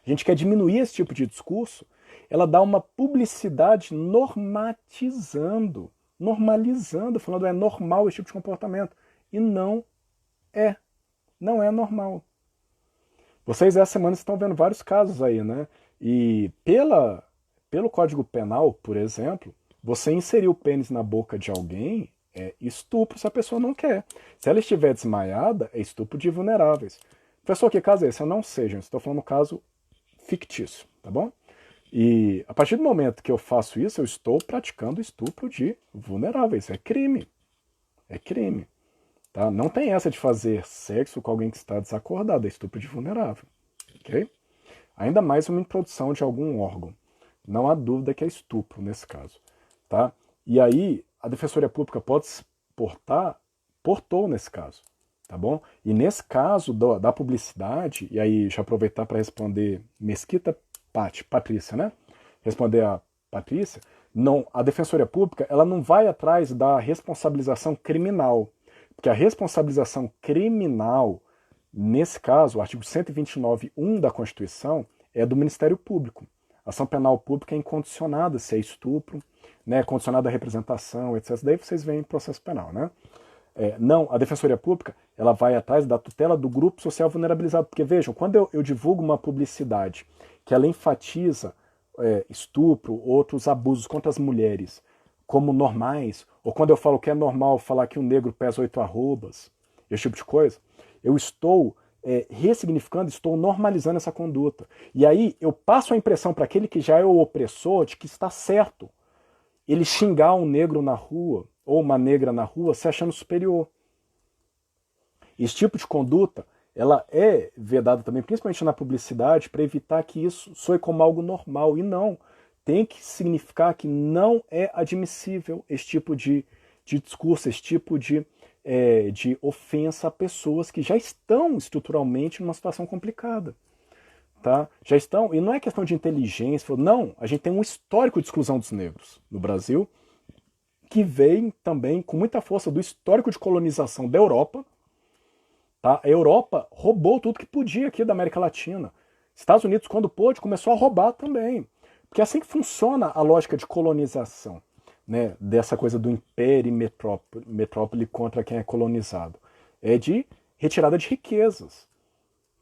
a gente quer diminuir esse tipo de discurso, ela dá uma publicidade normalizando, falando é normal esse tipo de comportamento. E não é. Não é normal. Vocês essa semana estão vendo vários casos aí, né? E pelo Código Penal, por exemplo, você inserir o pênis na boca de alguém é estupro se a pessoa não quer. Se ela estiver desmaiada, é estupro de vulneráveis. Professor, que caso é esse? Eu não sei, gente. Estou falando um caso fictício, tá bom? E a partir do momento que eu faço isso, eu estou praticando estupro de vulneráveis. É crime. É crime. Tá? Não tem essa de fazer sexo com alguém que está desacordado, é estupro de vulnerável. Okay? Ainda mais uma introdução de algum órgão. Não há dúvida que é estupro nesse caso. Tá? E aí, a Defensoria Pública pode se portou nesse caso. Tá bom? E nesse caso da publicidade, e aí já aproveitar para responder Mesquita Patrícia, né? Responder a Patrícia, não, a Defensoria Pública ela não vai atrás da responsabilização criminal, porque a responsabilização criminal, nesse caso, o artigo 129.1 da Constituição, é do Ministério Público. A ação penal pública é incondicionada se é estupro, né, condicionada à representação, etc. Daí vocês veem processo penal, né? Não, a Defensoria Pública ela vai atrás da tutela do grupo social vulnerabilizado. Porque vejam, quando eu divulgo uma publicidade que ela enfatiza estupro, outros abusos contra as mulheres como normais, ou quando eu falo que é normal falar que um negro pesa 8 arrobas, esse tipo de coisa, eu estou ressignificando, estou normalizando essa conduta. E aí eu passo a impressão para aquele que já é o opressor de que está certo ele xingar um negro na rua, ou uma negra na rua, se achando superior. Esse tipo de conduta, ela é vedada também, principalmente na publicidade, para evitar que isso soe como algo normal. E não, tem que significar que não é admissível esse tipo de discurso, esse tipo de ofensa a pessoas que já estão estruturalmente numa situação complicada. Tá? Já estão, e não é questão de inteligência, não, a gente tem um histórico de exclusão dos negros no Brasil, que vem também com muita força do histórico de colonização da Europa. Tá? A Europa roubou tudo que podia aqui da América Latina. Estados Unidos, quando pôde, começou a roubar também. Porque é assim que funciona a lógica de colonização, né? Dessa coisa do império e metrópole contra quem é colonizado. É de retirada de riquezas.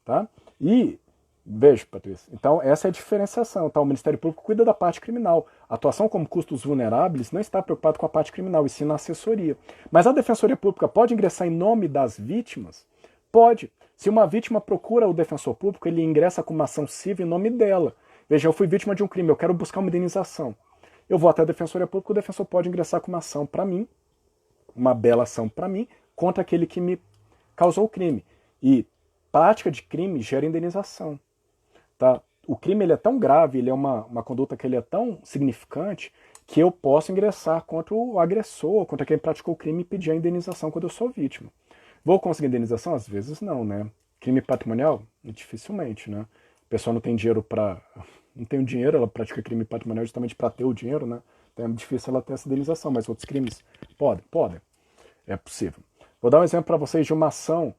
Tá? E veja, Patrícia, então essa é a diferenciação. Tá? O Ministério Público cuida da parte criminal. A atuação como custos vulneráveis não está preocupado com a parte criminal, e sim na assessoria. Mas a Defensoria Pública pode ingressar em nome das vítimas? Pode. Se uma vítima procura o defensor público, ele ingressa com uma ação civil em nome dela. Veja, eu fui vítima de um crime, eu quero buscar uma indenização. Eu vou até a Defensoria Pública, o defensor pode ingressar com uma ação para mim, uma bela ação para mim, contra aquele que me causou o crime. E prática de crime gera indenização. Tá? O crime ele é tão grave, ele é uma conduta que ele é tão significante, que eu posso ingressar contra o agressor, contra quem praticou o crime e pedir a indenização quando eu sou vítima. Vou conseguir indenização? Às vezes não, né? Crime patrimonial? Dificilmente, né? A pessoa não tem dinheiro para... Não tem o dinheiro, ela pratica crime patrimonial justamente para ter o dinheiro, né? Então é difícil ela ter essa indenização, mas outros crimes podem. É possível. Vou dar um exemplo para vocês de uma ação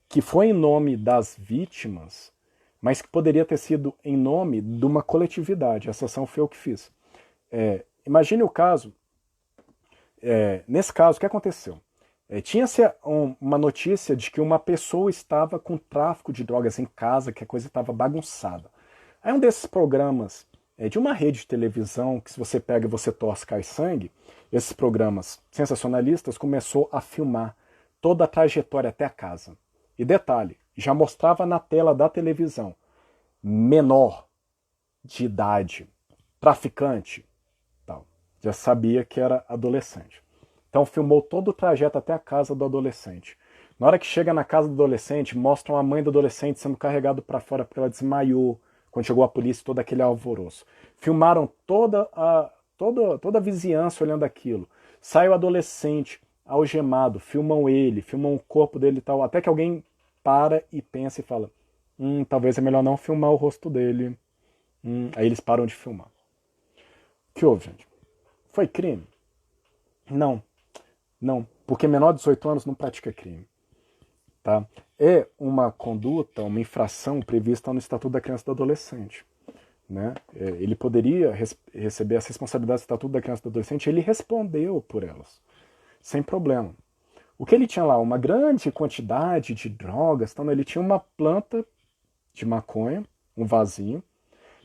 que foi em nome das vítimas, mas que poderia ter sido em nome de uma coletividade. Essa ação foi eu que fiz. Imagine o caso, nesse caso, o que aconteceu? Tinha-se uma notícia de que uma pessoa estava com tráfico de drogas em casa, que a coisa estava bagunçada. Aí um desses programas de uma rede de televisão, que se você pega e você torce, cai sangue, esses programas sensacionalistas começou a filmar toda a trajetória até a casa. E detalhe, já mostrava na tela da televisão menor de idade, traficante, tal. Já sabia que era adolescente. Então filmou todo o trajeto até a casa do adolescente. Na hora que chega na casa do adolescente, mostram a mãe do adolescente sendo carregado para fora porque ela desmaiou quando chegou a polícia, todo aquele alvoroço. Filmaram toda a vizinhança olhando aquilo. Sai o adolescente algemado, filmam ele, filmam o corpo dele e tal, até que alguém para e pensa e fala, talvez é melhor não filmar o rosto dele. Aí eles param de filmar. O que houve, gente? Foi crime? Não, porque menor de 18 anos não pratica crime. Tá? É uma conduta, uma infração prevista no Estatuto da Criança e do Adolescente. Né? Ele poderia receber as responsabilidades do Estatuto da Criança e do Adolescente, ele respondeu por elas, sem problema. O que ele tinha lá? Uma grande quantidade de drogas, então ele tinha uma planta de maconha, um vasinho,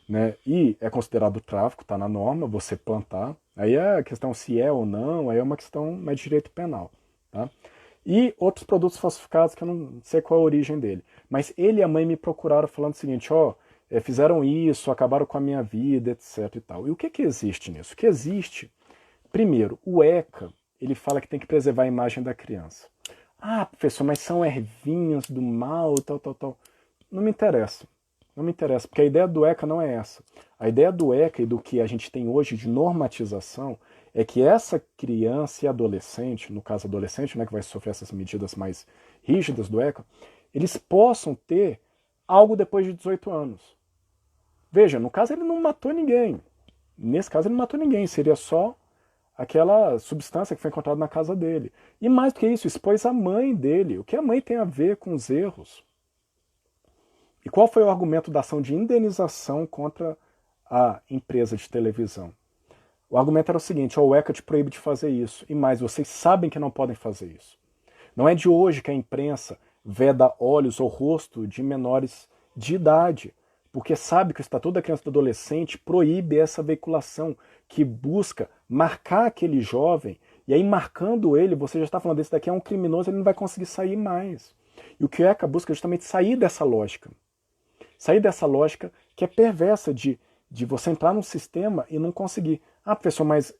né? E é considerado tráfico, está na norma, você plantar. Aí a questão se é ou não, aí é uma questão mais de direito penal. Tá? E outros produtos falsificados que eu não sei qual é a origem dele. Mas ele e a mãe me procuraram falando o seguinte, fizeram isso, acabaram com a minha vida, etc. E tal. E o que existe nisso? O que existe, primeiro, o ECA, ele fala que tem que preservar a imagem da criança. Professor, mas são ervinhos do mal, tal. Não me interessa. Não me interessa, porque a ideia do ECA não é essa. A ideia do ECA e do que a gente tem hoje de normatização é que essa criança e adolescente, no caso adolescente, né, que vai sofrer essas medidas mais rígidas do ECA, eles possam ter algo depois de 18 anos. Veja, no caso ele não matou ninguém. Nesse caso ele não matou ninguém, seria só aquela substância que foi encontrada na casa dele. E mais do que isso, expôs a mãe dele. O que a mãe tem a ver com os erros? E qual foi o argumento da ação de indenização contra a empresa de televisão? O argumento era o seguinte: o ECA te proíbe de fazer isso. E mais, vocês sabem que não podem fazer isso. Não é de hoje que a imprensa veda olhos ou rosto de menores de idade, porque sabe que o Estatuto da Criança e do Adolescente proíbe essa veiculação, que busca marcar aquele jovem, e aí marcando ele, você já está falando, esse daqui é um criminoso, ele não vai conseguir sair mais. E o que o ECA busca é justamente sair dessa lógica. Sair dessa lógica que é perversa de você entrar num sistema e não conseguir. Ah, professor, mas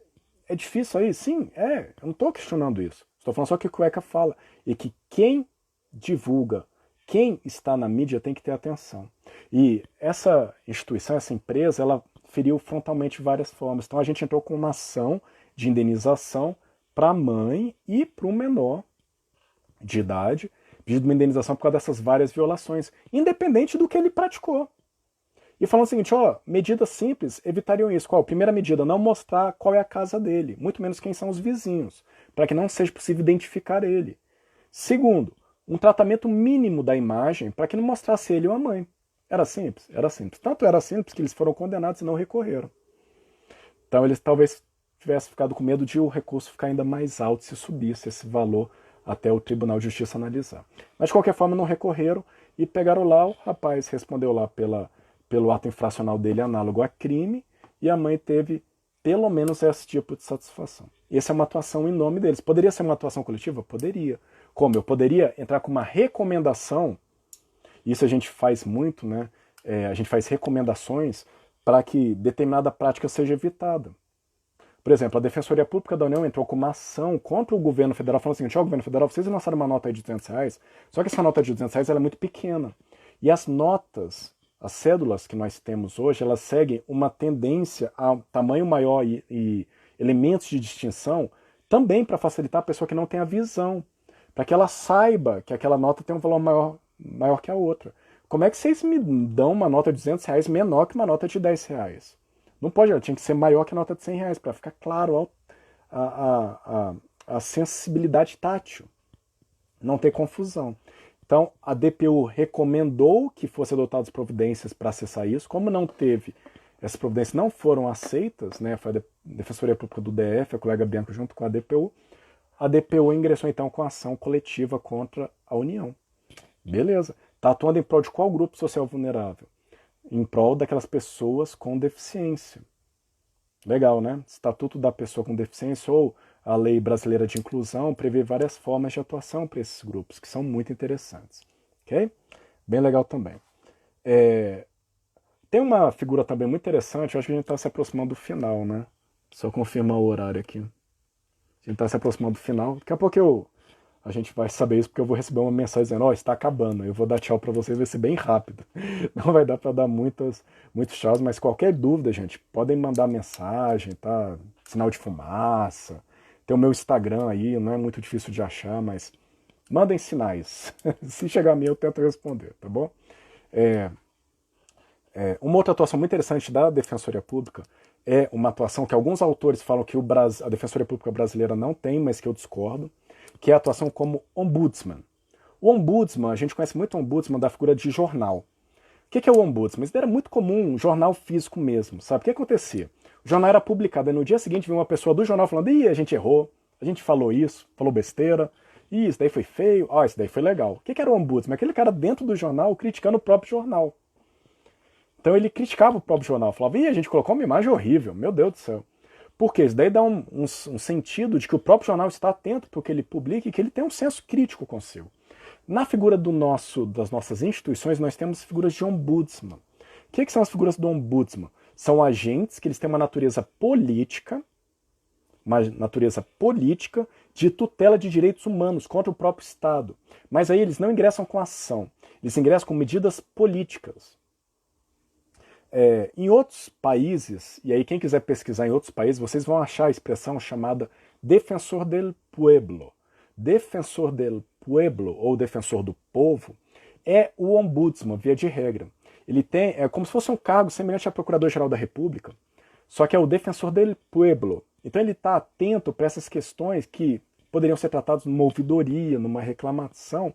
é difícil aí? Sim, é. Eu não estou questionando isso. Estou falando só que o que o ECA fala. E que quem divulga, quem está na mídia tem que ter atenção. E essa instituição, essa empresa, ela feriu frontalmente de várias formas. Então a gente entrou com uma ação de indenização para a mãe e para o menor de idade, pedindo uma indenização por causa dessas várias violações, independente do que ele praticou. E falando o seguinte, ó, medidas simples evitariam isso. Qual? Primeira medida, não mostrar qual é a casa dele, muito menos quem são os vizinhos, para que não seja possível identificar ele. Segundo, um tratamento mínimo da imagem para que não mostrasse ele ou a mãe. Era simples? Era simples. Tanto era simples que eles foram condenados e não recorreram. Então eles talvez tivessem ficado com medo de o recurso ficar ainda mais alto se subisse esse valor até o Tribunal de Justiça analisar. Mas de qualquer forma não recorreram e pegaram lá, o rapaz respondeu lá pelo ato infracional dele análogo a crime e a mãe teve pelo menos esse tipo de satisfação. Essa é uma atuação em nome deles. Poderia ser uma atuação coletiva? Poderia. Como? Eu poderia entrar com uma recomendação, isso a gente faz muito, né? A gente faz recomendações para que determinada prática seja evitada. Por exemplo, a Defensoria Pública da União entrou com uma ação contra o governo federal, falando o seguinte: ó, governo federal, vocês lançaram uma nota aí de R$200, só que essa nota de R$200 ela é muito pequena. E as notas, as cédulas que nós temos hoje, elas seguem uma tendência a tamanho maior e elementos de distinção, também para facilitar a pessoa que não tem a visão, para que ela saiba que aquela nota tem um valor maior que a outra. Como é que vocês me dão uma nota de R$200 menor que uma nota de R$10? Não pode, ela tinha que ser maior que a nota de R$100, para ficar claro a sensibilidade tátil, não ter confusão. Então, a DPU recomendou que fossem adotadas providências para acessar isso. Como não teve, essas providências não foram aceitas, né? Foi a Defensoria Pública do DF, a colega Bianco, junto com a DPU ingressou então com a ação coletiva contra a União. Beleza. Está atuando em prol de qual grupo social vulnerável? Em prol daquelas pessoas com deficiência. Legal, né? Estatuto da Pessoa com Deficiência ou a Lei Brasileira de Inclusão prevê várias formas de atuação para esses grupos, que são muito interessantes. Ok? Bem legal também. Tem uma figura também muito interessante, eu acho que a gente está se aproximando do final, né? Só confirmar o horário aqui. A gente está se aproximando do final. Daqui a pouco a gente vai saber isso, porque eu vou receber uma mensagem dizendo: ó, está acabando. Eu vou dar tchau para vocês, vai ser bem rápido. Não vai dar para dar muitos tchauz, mas qualquer dúvida, gente, podem mandar mensagem, tá? Sinal de fumaça. Tem o meu Instagram aí, não é muito difícil de achar, mas mandem sinais. Se chegar a mim, eu tento responder, tá bom? Uma outra atuação muito interessante da Defensoria Pública é uma atuação que alguns autores falam que a Defensoria Pública brasileira não tem, mas que eu discordo, que é a atuação como ombudsman. O ombudsman, a gente conhece muito o ombudsman da figura de jornal. O que é o ombudsman? Isso era muito comum, um jornal físico mesmo, sabe? O que acontecia? O jornal era publicado, e no dia seguinte vinha uma pessoa do jornal falando: ih, a gente errou, a gente falou isso, falou besteira, ih, isso daí foi feio, isso daí foi legal. O que era o ombudsman? Aquele cara dentro do jornal criticando o próprio jornal. Então ele criticava o próprio jornal, falava: ih, a gente colocou uma imagem horrível, meu Deus do céu. Por quê? Isso daí dá um sentido de que o próprio jornal está atento para o que ele publica e que ele tem um senso crítico consigo. Na figura das nossas instituições, nós temos figuras de ombudsman. O que são as figuras do ombudsman? São agentes que eles têm uma natureza política de tutela de direitos humanos contra o próprio Estado. Mas aí eles não ingressam com ação, eles ingressam com medidas políticas. Em outros países, e aí quem quiser pesquisar em outros países, vocês vão achar a expressão chamada defensor del pueblo. Defensor del pueblo, ou defensor do povo, é o ombudsman, via de regra. Ele é como se fosse um cargo semelhante a Procurador-Geral da República, só que é o defensor del pueblo. Então ele está atento para essas questões que poderiam ser tratadas numa ouvidoria, numa reclamação,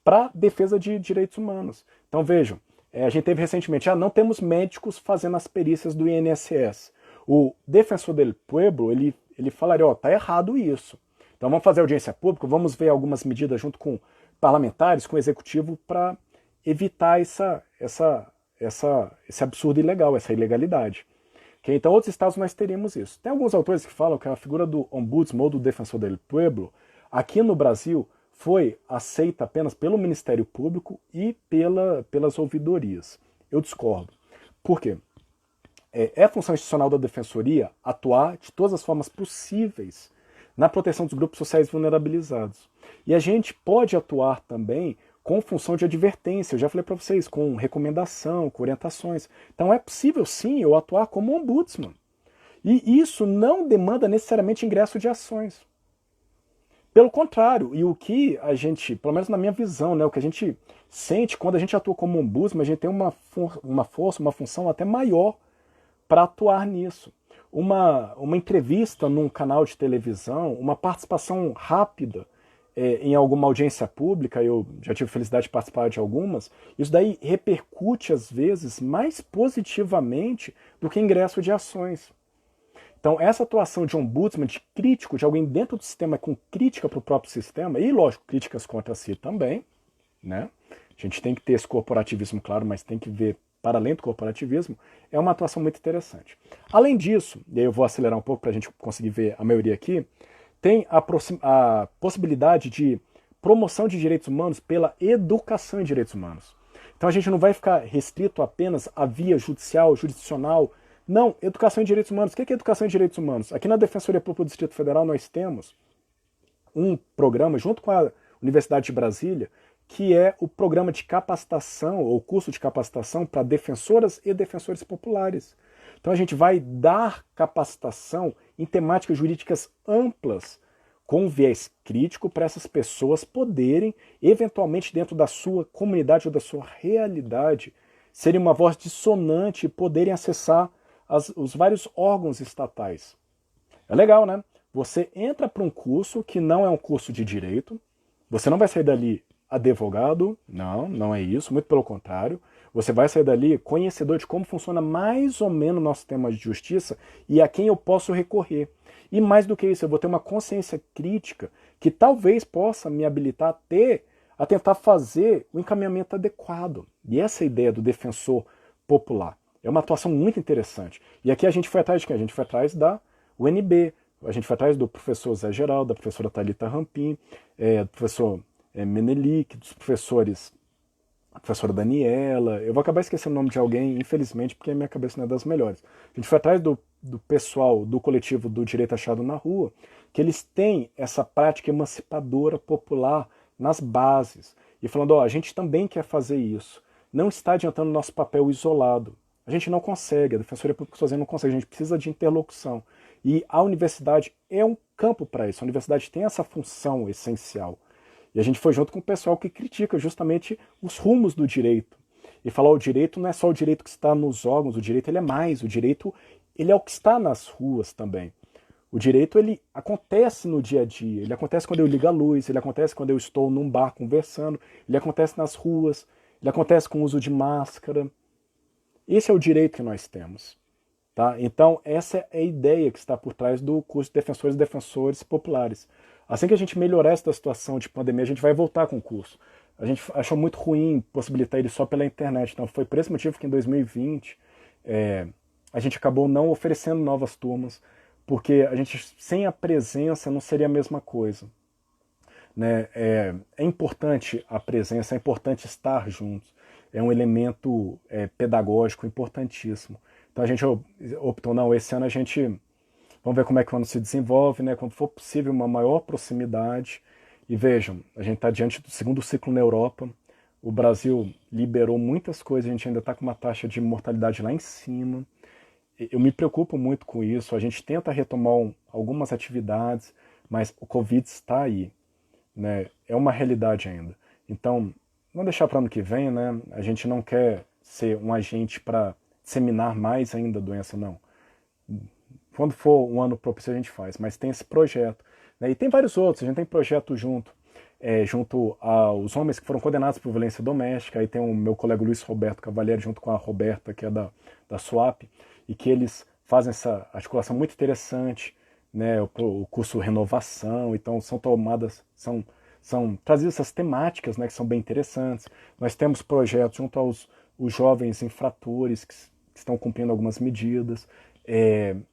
para defesa de direitos humanos. Então vejam, a gente teve recentemente, não temos médicos fazendo as perícias do INSS. O defensor del pueblo, ele falaria, tá errado isso. Então vamos fazer audiência pública, vamos ver algumas medidas junto com parlamentares, com o executivo, para evitar esse absurdo ilegal, essa ilegalidade. Okay? Então, outros estados nós teríamos isso. Tem alguns autores que falam que a figura do ombudsman ou do defensor del pueblo, aqui no Brasil, foi aceita apenas pelo Ministério Público e pelas ouvidorias. Eu discordo. Por quê? É função institucional da Defensoria atuar de todas as formas possíveis na proteção dos grupos sociais vulnerabilizados. E a gente pode atuar também com função de advertência, eu já falei para vocês, com recomendação, com orientações. Então é possível sim eu atuar como ombudsman. E isso não demanda necessariamente ingresso de ações. Pelo contrário, e o que a gente, pelo menos na minha visão, o que a gente sente quando a gente atua como ombudsman, a gente tem uma força, uma função até maior para atuar nisso. Uma entrevista num canal de televisão, uma participação rápida em alguma audiência pública, eu já tive felicidade de participar de algumas, isso daí repercute às vezes mais positivamente do que ingresso de ações. Então essa atuação de ombudsman, de crítico, de alguém dentro do sistema com crítica para o próprio sistema, e lógico, críticas contra si também, né? A gente tem que ter esse corporativismo, claro, mas tem que ver para além do corporativismo, é uma atuação muito interessante. Além disso, e aí eu vou acelerar um pouco para a gente conseguir ver a maioria aqui, tem a possibilidade de promoção de direitos humanos pela educação em direitos humanos. Então a gente não vai ficar restrito apenas à via judicial, jurisdicional. Não, educação em direitos humanos. O que é educação em direitos humanos? Aqui na Defensoria Pública do Distrito Federal nós temos um programa, junto com a Universidade de Brasília, que é o programa de capacitação, ou curso de capacitação para defensoras e defensores populares. Então a gente vai dar capacitação em temáticas jurídicas amplas, com viés crítico, para essas pessoas poderem, eventualmente dentro da sua comunidade ou da sua realidade, serem uma voz dissonante e poderem acessar os vários órgãos estatais. É legal, né? Você entra para um curso que não é um curso de direito, você não vai sair dali advogado, não é isso, muito pelo contrário. Você vai sair dali conhecedor de como funciona mais ou menos o nosso sistema de justiça e a quem eu posso recorrer. E mais do que isso, eu vou ter uma consciência crítica que talvez possa me habilitar a tentar fazer o encaminhamento adequado. E essa é a ideia do defensor popular. É uma atuação muito interessante. E aqui a gente foi atrás de quem? A gente foi atrás da UNB, a gente foi atrás do professor Zé Geraldo, da professora Thalita Rampim, do professor Menelik, dos professores, a professora Daniela. Eu vou acabar esquecendo o nome de alguém, infelizmente, porque a minha cabeça não é das melhores. A gente foi atrás do pessoal do coletivo do Direito Achado na Rua, que eles têm essa prática emancipadora popular nas bases. E falando, a gente também quer fazer isso. Não está adiantando nosso papel isolado. A gente não consegue, a Defensoria Pública sozinha não consegue, a gente precisa de interlocução. E a universidade é um campo para isso, a universidade tem essa função essencial. E a gente foi junto com o pessoal que critica justamente os rumos do direito. E falar o direito não é só o direito que está nos órgãos, o direito ele é mais, o direito ele é o que está nas ruas também. O direito ele acontece no dia a dia, ele acontece quando eu ligo a luz, ele acontece quando eu estou num bar conversando, ele acontece nas ruas, ele acontece com o uso de máscara. Esse é o direito que nós temos. Tá? Então, essa é a ideia que está por trás do curso de Defensores e Defensores Populares. Assim que a gente melhorar essa situação de pandemia, a gente vai voltar com o curso. A gente achou muito ruim possibilitar ele só pela internet. Então, foi por esse motivo que em 2020 a gente acabou não oferecendo novas turmas, porque a gente, sem a presença, não seria a mesma coisa. Né? É importante a presença, é importante estar juntos. É um elemento pedagógico importantíssimo. Então a gente optou, não, esse ano a gente, vamos ver como é que o ano se desenvolve, né? Quando for possível uma maior proximidade. E vejam, a gente está diante do segundo ciclo na Europa, O Brasil liberou muitas coisas, a gente ainda está com uma taxa de mortalidade lá em cima. Eu me preocupo muito com isso. A gente tenta retomar algumas atividades, mas o Covid está aí, né? É uma realidade ainda. Então, não deixar para ano que vem, né? A gente não quer ser um agente para disseminar mais ainda a doença, não. Quando for um ano propício a gente faz, mas tem esse projeto, né? E tem vários outros. A gente tem projeto junto aos homens que foram condenados por violência doméstica. Aí tem o meu colega Luiz Roberto Cavalieri junto com a Roberta, que é da SWAP, e que eles fazem essa articulação muito interessante, né? O curso Renovação. Então são trazidas essas temáticas, né, que são bem interessantes. Nós temos projetos junto aos os jovens infratores que estão cumprindo algumas medidas.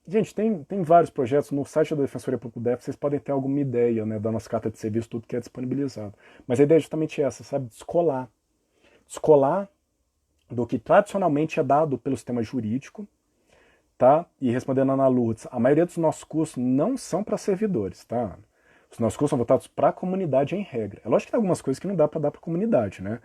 Gente, tem vários projetos no site da Defensoria Pública do DF, vocês podem ter alguma ideia, né, da nossa carta de serviço, tudo que é disponibilizado. Mas a ideia é justamente essa, sabe? Descolar. Descolar do que tradicionalmente é dado pelo sistema jurídico, tá? E respondendo a Ana Lourdes, a maioria dos nossos cursos não são para servidores, tá? Os nossos cursos são voltados para a comunidade em regra. É lógico que tem algumas coisas que não dá para dar para a comunidade, né?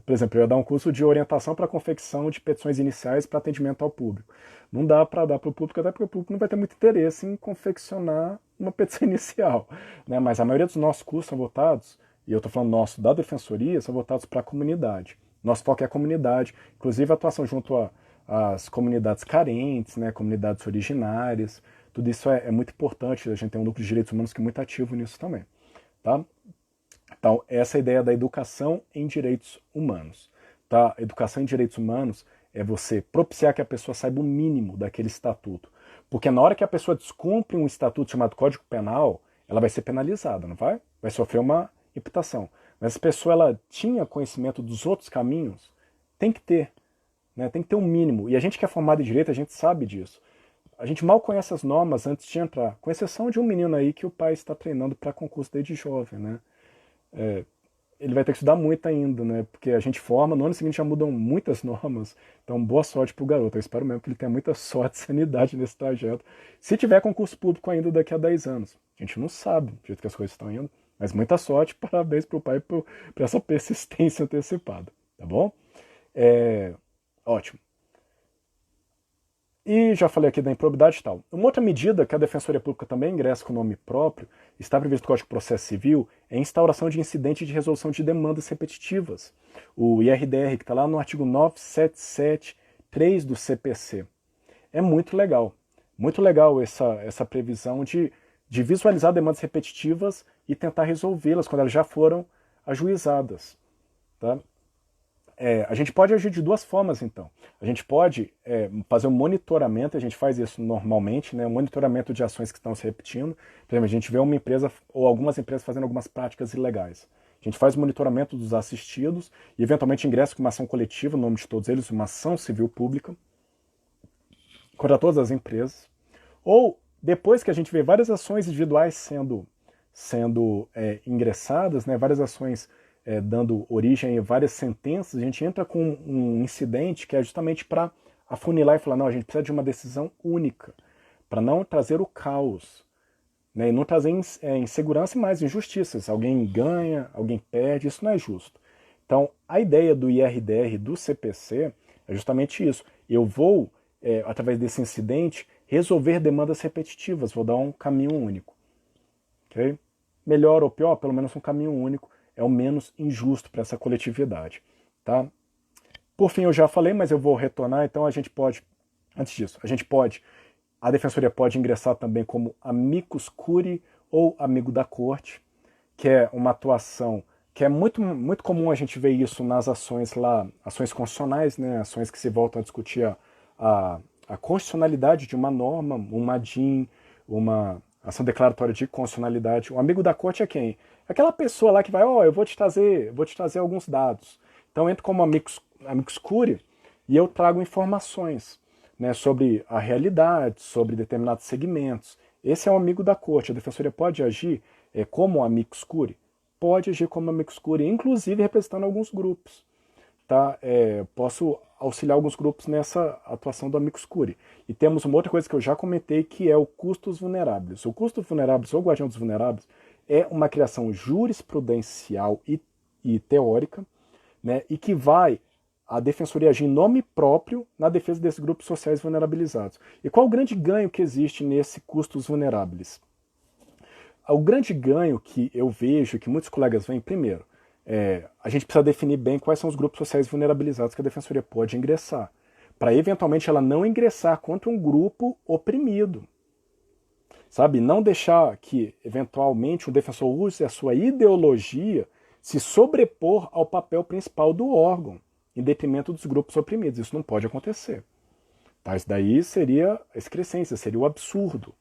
Por exemplo, eu ia dar um curso de orientação para confecção de petições iniciais para atendimento ao público. Não dá para dar para o público, até porque o público não vai ter muito interesse em confeccionar uma petição inicial, né? Mas a maioria dos nossos cursos são voltados, e eu estou falando nosso da Defensoria, são voltados para a comunidade. Nosso foco é a comunidade, inclusive a atuação junto às comunidades carentes, né? Comunidades originárias. Tudo isso é muito importante, a gente tem um núcleo de direitos humanos que é muito ativo nisso também, tá? Então, essa é a ideia da educação em direitos humanos, tá? Educação em direitos humanos é você propiciar que a pessoa saiba o mínimo daquele estatuto, porque na hora que a pessoa descumpre um estatuto chamado Código Penal, ela vai ser penalizada, não vai? Vai sofrer uma imputação. Mas se a pessoa ela tinha conhecimento dos outros caminhos, tem que ter, né? Tem que ter um mínimo. E a gente que é formado em direito, a gente sabe disso. A gente mal conhece as normas antes de entrar, com exceção de um menino aí que o pai está treinando para concurso desde jovem, né? Ele vai ter que estudar muito ainda, né? Porque a gente forma, no ano seguinte já mudam muitas normas, então boa sorte pro garoto. Eu espero mesmo que ele tenha muita sorte e sanidade nesse trajeto. Se tiver concurso público ainda daqui a 10 anos. A gente não sabe do jeito que as coisas estão indo, mas muita sorte, parabéns pro pai por essa persistência antecipada, tá bom? Ótimo. E já falei aqui da improbidade e tal. Uma outra medida que a Defensoria Pública também ingressa com nome próprio, está previsto no Código de Processo Civil, é a instauração de incidente de resolução de demandas repetitivas. O IRDR, que está lá no artigo 977.3 do CPC. É muito legal essa previsão de visualizar demandas repetitivas e tentar resolvê-las quando elas já foram ajuizadas. Tá? A gente pode agir de duas formas, então. A gente pode fazer um monitoramento, a gente faz isso normalmente, né, um monitoramento de ações que estão se repetindo. Por exemplo, a gente vê uma empresa ou algumas empresas fazendo algumas práticas ilegais. A gente faz o monitoramento dos assistidos e, eventualmente, ingressa com uma ação coletiva, no nome de todos eles, uma ação civil pública, contra todas as empresas. Ou, depois que a gente vê várias ações individuais sendo ingressadas, né, várias ações dando origem a várias sentenças, a gente entra com um incidente que é justamente para afunilar e falar, não, a gente precisa de uma decisão única, para não trazer o caos, né, e não trazer insegurança e mais injustiças. Alguém ganha, alguém perde, isso não é justo. Então, a ideia do IRDR, do CPC, é justamente isso. Eu vou, através desse incidente, resolver demandas repetitivas, vou dar um caminho único. Okay? Melhor ou pior, pelo menos um caminho único, é o menos injusto para essa coletividade. Tá? Por fim, eu já falei, mas eu vou retornar, então a gente pode, antes disso, a Defensoria pode ingressar também como amicus curiae ou amigo da corte, que é uma atuação que é muito, muito comum a gente ver isso nas ações lá, ações constitucionais, né, ações que se voltam a discutir a constitucionalidade de uma norma, uma DIN, uma ação declaratória de constitucionalidade. O amigo da corte é quem? Aquela pessoa lá que vai, eu vou te trazer alguns dados. Então eu entro como amicus curiae e eu trago informações, né, sobre a realidade, sobre determinados segmentos. Esse é o amigo da corte. A Defensoria pode agir como amicus curiae? Pode agir como amicus curiae, inclusive representando alguns grupos. Tá? Posso auxiliar alguns grupos nessa atuação do amicus curiae. E temos uma outra coisa que eu já comentei, que é o custos vulneráveis. O custos vulneráveis ou guardião dos vulneráveis é uma criação jurisprudencial e teórica, né, e que vai a defensoria agir em nome próprio na defesa desses grupos sociais vulnerabilizados. E qual o grande ganho que existe nesse custos vulneráveis? O grande ganho que eu vejo, que muitos colegas veem, primeiro, a gente precisa definir bem quais são os grupos sociais vulnerabilizados que a defensoria pode ingressar, para eventualmente ela não ingressar contra um grupo oprimido. Sabe, não deixar que, eventualmente, o defensor use a sua ideologia se sobrepor ao papel principal do órgão, em detrimento dos grupos oprimidos. Isso não pode acontecer. Tá? Isso daí seria a excrescência, seria o absurdo.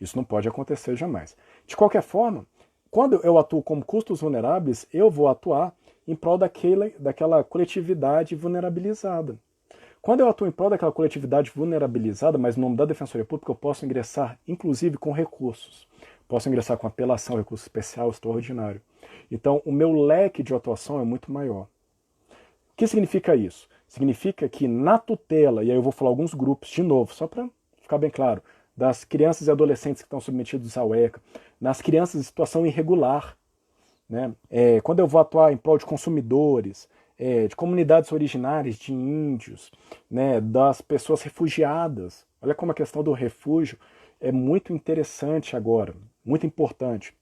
Isso não pode acontecer jamais. De qualquer forma, quando eu atuo como custos vulneráveis, eu vou atuar em prol daquela coletividade vulnerabilizada. Quando eu atuo em prol daquela coletividade vulnerabilizada, mas no nome da Defensoria Pública, eu posso ingressar, inclusive, com recursos. Posso ingressar com apelação, recurso especial, extraordinário. Então, o meu leque de atuação é muito maior. O que significa isso? Significa que na tutela, e aí eu vou falar alguns grupos de novo, só para ficar bem claro, das crianças e adolescentes que estão submetidos ao ECA, nas crianças em situação irregular, né? Quando eu vou atuar em prol de consumidores, de comunidades originárias, de índios, né, das pessoas refugiadas. Olha como a questão do refúgio é muito interessante agora, muito importante.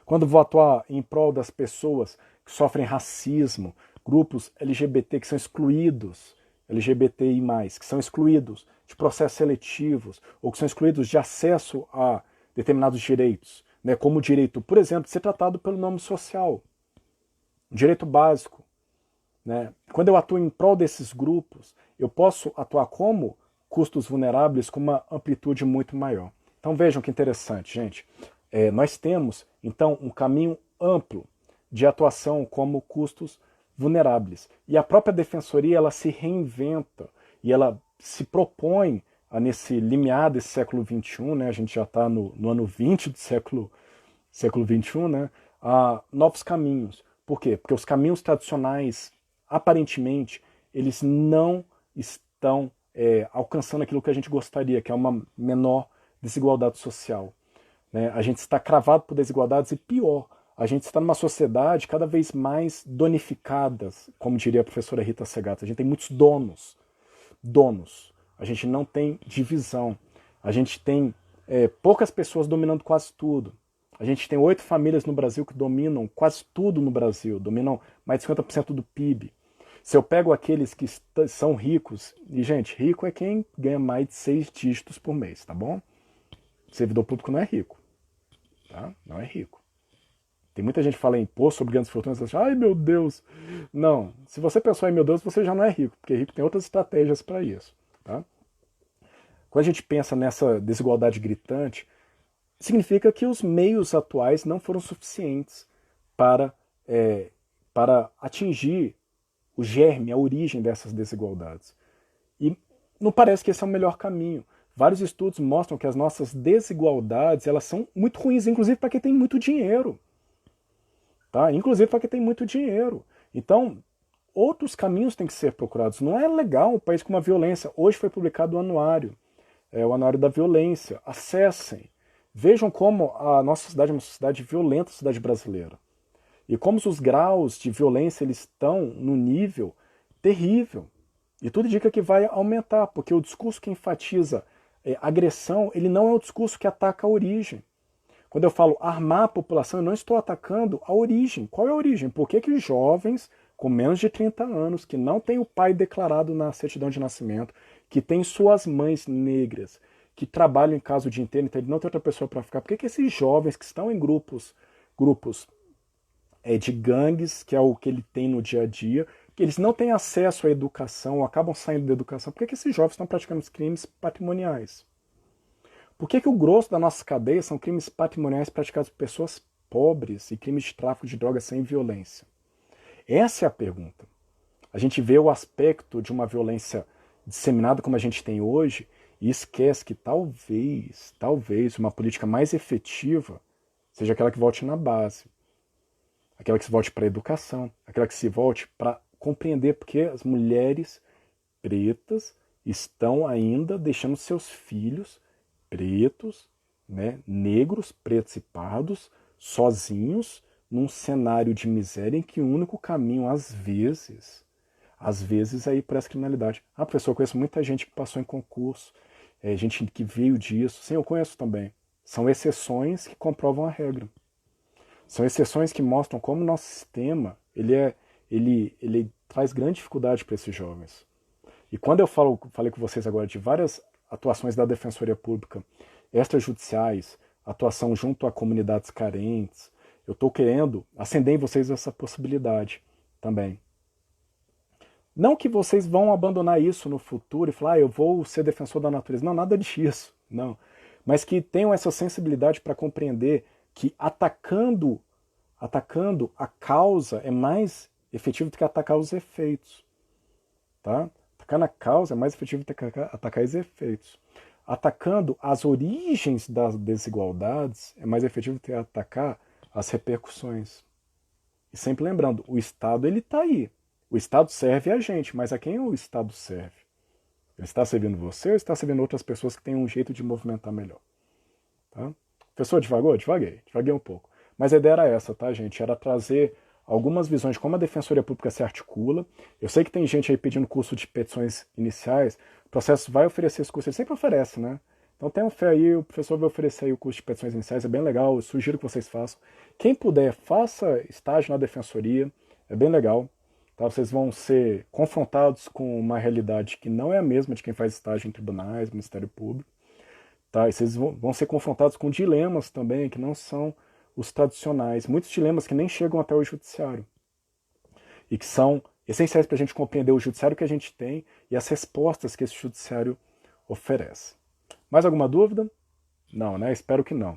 Quando vou atuar em prol das pessoas que sofrem racismo, grupos LGBT que são excluídos, LGBTI+, que são excluídos de processos seletivos, ou que são excluídos de acesso a determinados direitos, né, como o direito, por exemplo, de ser tratado pelo nome social, direito básico. Né? Quando eu atuo em prol desses grupos, eu posso atuar como custos vulneráveis com uma amplitude muito maior. Então vejam que interessante, gente. Nós temos, então, um caminho amplo de atuação como custos vulneráveis. E a própria defensoria, ela se reinventa e ela se propõe nesse limiar desse século XXI, né? A gente já está no ano 20 do século XXI, né? A novos caminhos. Por quê? Porque os caminhos tradicionais, aparentemente, eles não estão alcançando aquilo que a gente gostaria, que é uma menor desigualdade social. Né? A gente está cravado por desigualdades e pior, a gente está numa sociedade cada vez mais donificada, como diria a professora Rita Segato. A gente tem muitos donos. A gente não tem divisão. A gente tem poucas pessoas dominando quase tudo. A gente tem 8 famílias no Brasil que dominam quase tudo no Brasil, dominam mais de 50% do PIB. Se eu pego aqueles que são ricos, e gente, rico é quem ganha mais de 6 dígitos por mês, tá bom? Servidor público não é rico, tá? Não é rico. Tem muita gente que fala em imposto sobre grandes fortunas e acha, ai meu Deus. Não, se você pensou em meu Deus, você já não é rico, porque rico tem outras estratégias para isso, tá? Quando a gente pensa nessa desigualdade gritante, significa que os meios atuais não foram suficientes para atingir o germe, a origem dessas desigualdades. E não parece que esse é o melhor caminho. Vários estudos mostram que as nossas desigualdades elas são muito ruins, inclusive para quem tem muito dinheiro. Tá? Inclusive para quem tem muito dinheiro. Então, outros caminhos têm que ser procurados. Não é legal um país com uma violência. Hoje foi publicado o anuário, o anuário da violência. Acessem. Vejam como a nossa sociedade é uma sociedade violenta, a sociedade brasileira. E como os graus de violência eles estão num nível terrível. E tudo indica que vai aumentar, porque o discurso que enfatiza agressão, ele não é o discurso que ataca a origem. Quando eu falo armar a população, eu não estou atacando a origem. Qual é a origem? Por que que jovens com menos de 30 anos, que não têm o pai declarado na certidão de nascimento, que têm suas mães negras, que trabalham em casa o dia inteiro, então ele não tem outra pessoa para ficar, por que que esses jovens que estão em grupos de gangues, que é o que ele tem no dia a dia, que eles não têm acesso à educação, acabam saindo da educação, por que que esses jovens estão praticando os crimes patrimoniais? Por que que o grosso da nossa cadeia são crimes patrimoniais praticados por pessoas pobres e crimes de tráfico de drogas sem violência? Essa é a pergunta. A gente vê o aspecto de uma violência disseminada como a gente tem hoje e esquece que talvez uma política mais efetiva seja aquela que volte na base, aquela que se volte para a educação, aquela que se volte para compreender porque as mulheres pretas estão ainda deixando seus filhos pretos, né, negros, pretos e pardos, sozinhos, num cenário de miséria em que o único caminho, às vezes, é ir para essa criminalidade. Ah, professor, eu conheço muita gente que passou em concurso, gente que veio disso. Sim, eu conheço também. São exceções que comprovam a regra. São exceções que mostram como o nosso sistema ele traz grande dificuldade para esses jovens. E quando eu falei com vocês agora de várias atuações da Defensoria Pública, extrajudiciais, atuação junto a comunidades carentes, eu estou querendo acender em vocês essa possibilidade também. Não que vocês vão abandonar isso no futuro e falar, eu vou ser defensor da natureza. Não, nada disso. Não. Mas que tenham essa sensibilidade para compreender que atacando a causa é mais efetivo do que atacar os efeitos. Tá? Atacar na causa é mais efetivo do que atacar os efeitos. Atacando as origens das desigualdades é mais efetivo do que atacar as repercussões. E sempre lembrando, o Estado ele está aí. O Estado serve a gente, mas a quem o Estado serve? Ele está servindo você ou está servindo outras pessoas que têm um jeito de movimentar melhor? Tá? Professor, devagou? Divaguei um pouco. Mas a ideia era essa, tá, gente? Era trazer algumas visões de como a Defensoria Pública se articula. Eu sei que tem gente aí pedindo curso de petições iniciais. O processo vai oferecer esse curso, ele sempre oferece, né? Então tenham fé aí, o professor vai oferecer aí o curso de petições iniciais, é bem legal, eu sugiro que vocês façam. Quem puder, faça estágio na Defensoria, é bem legal. Tá? Vocês vão ser confrontados com uma realidade que não é a mesma de quem faz estágio em tribunais, Ministério Público. Tá? E vocês vão ser confrontados com dilemas também que não são os tradicionais. Muitos dilemas que nem chegam até o judiciário. E que são essenciais para a gente compreender o judiciário que a gente tem e as respostas que esse judiciário oferece. Mais alguma dúvida? Não, né? Espero que não.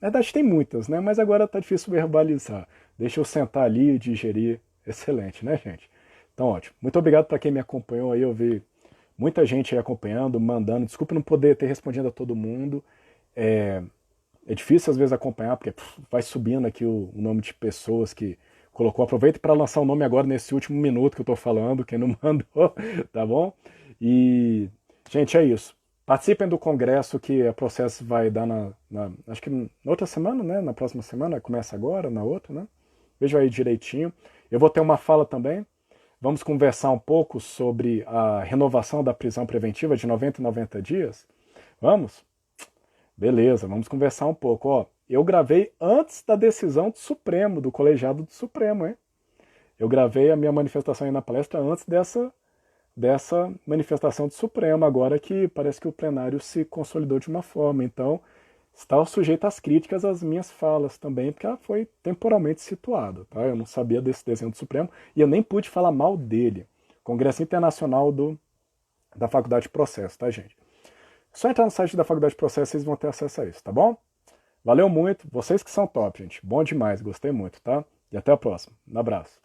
Na verdade tem muitas, né? Mas agora tá difícil verbalizar. Deixa eu sentar ali e digerir. Excelente, né, gente? Então, ótimo. Muito obrigado para quem me acompanhou aí. Eu vi muita gente aí acompanhando, mandando. Desculpa não poder ter respondido a todo mundo. É difícil às vezes acompanhar, porque vai subindo aqui o nome de pessoas que colocou. Aproveita para lançar o nome agora nesse último minuto que eu estou falando, quem não mandou, tá bom? E, gente, é isso. Participem do congresso que o processo vai dar acho que na outra semana, né? Na próxima semana, começa agora, na outra, né? Veja aí direitinho. Eu vou ter uma fala também. Vamos conversar um pouco sobre a renovação da prisão preventiva de 90 em 90 dias. Vamos? Beleza, vamos conversar um pouco. Ó, eu gravei antes da decisão do Supremo, do colegiado do Supremo, hein? Eu gravei a minha manifestação aí na palestra antes dessa manifestação do Supremo, agora que parece que o plenário se consolidou de uma forma. Então, está sujeito às críticas às minhas falas também, porque ela foi temporalmente situada. Tá? Eu não sabia desse desenho do Supremo e eu nem pude falar mal dele. Congresso Internacional da Faculdade de Processo, tá, gente? Só entrar no site da Faculdade de Processo, vocês vão ter acesso a isso, tá bom? Valeu muito, vocês que são top, gente. Bom demais, gostei muito, tá? E até a próxima. Um abraço.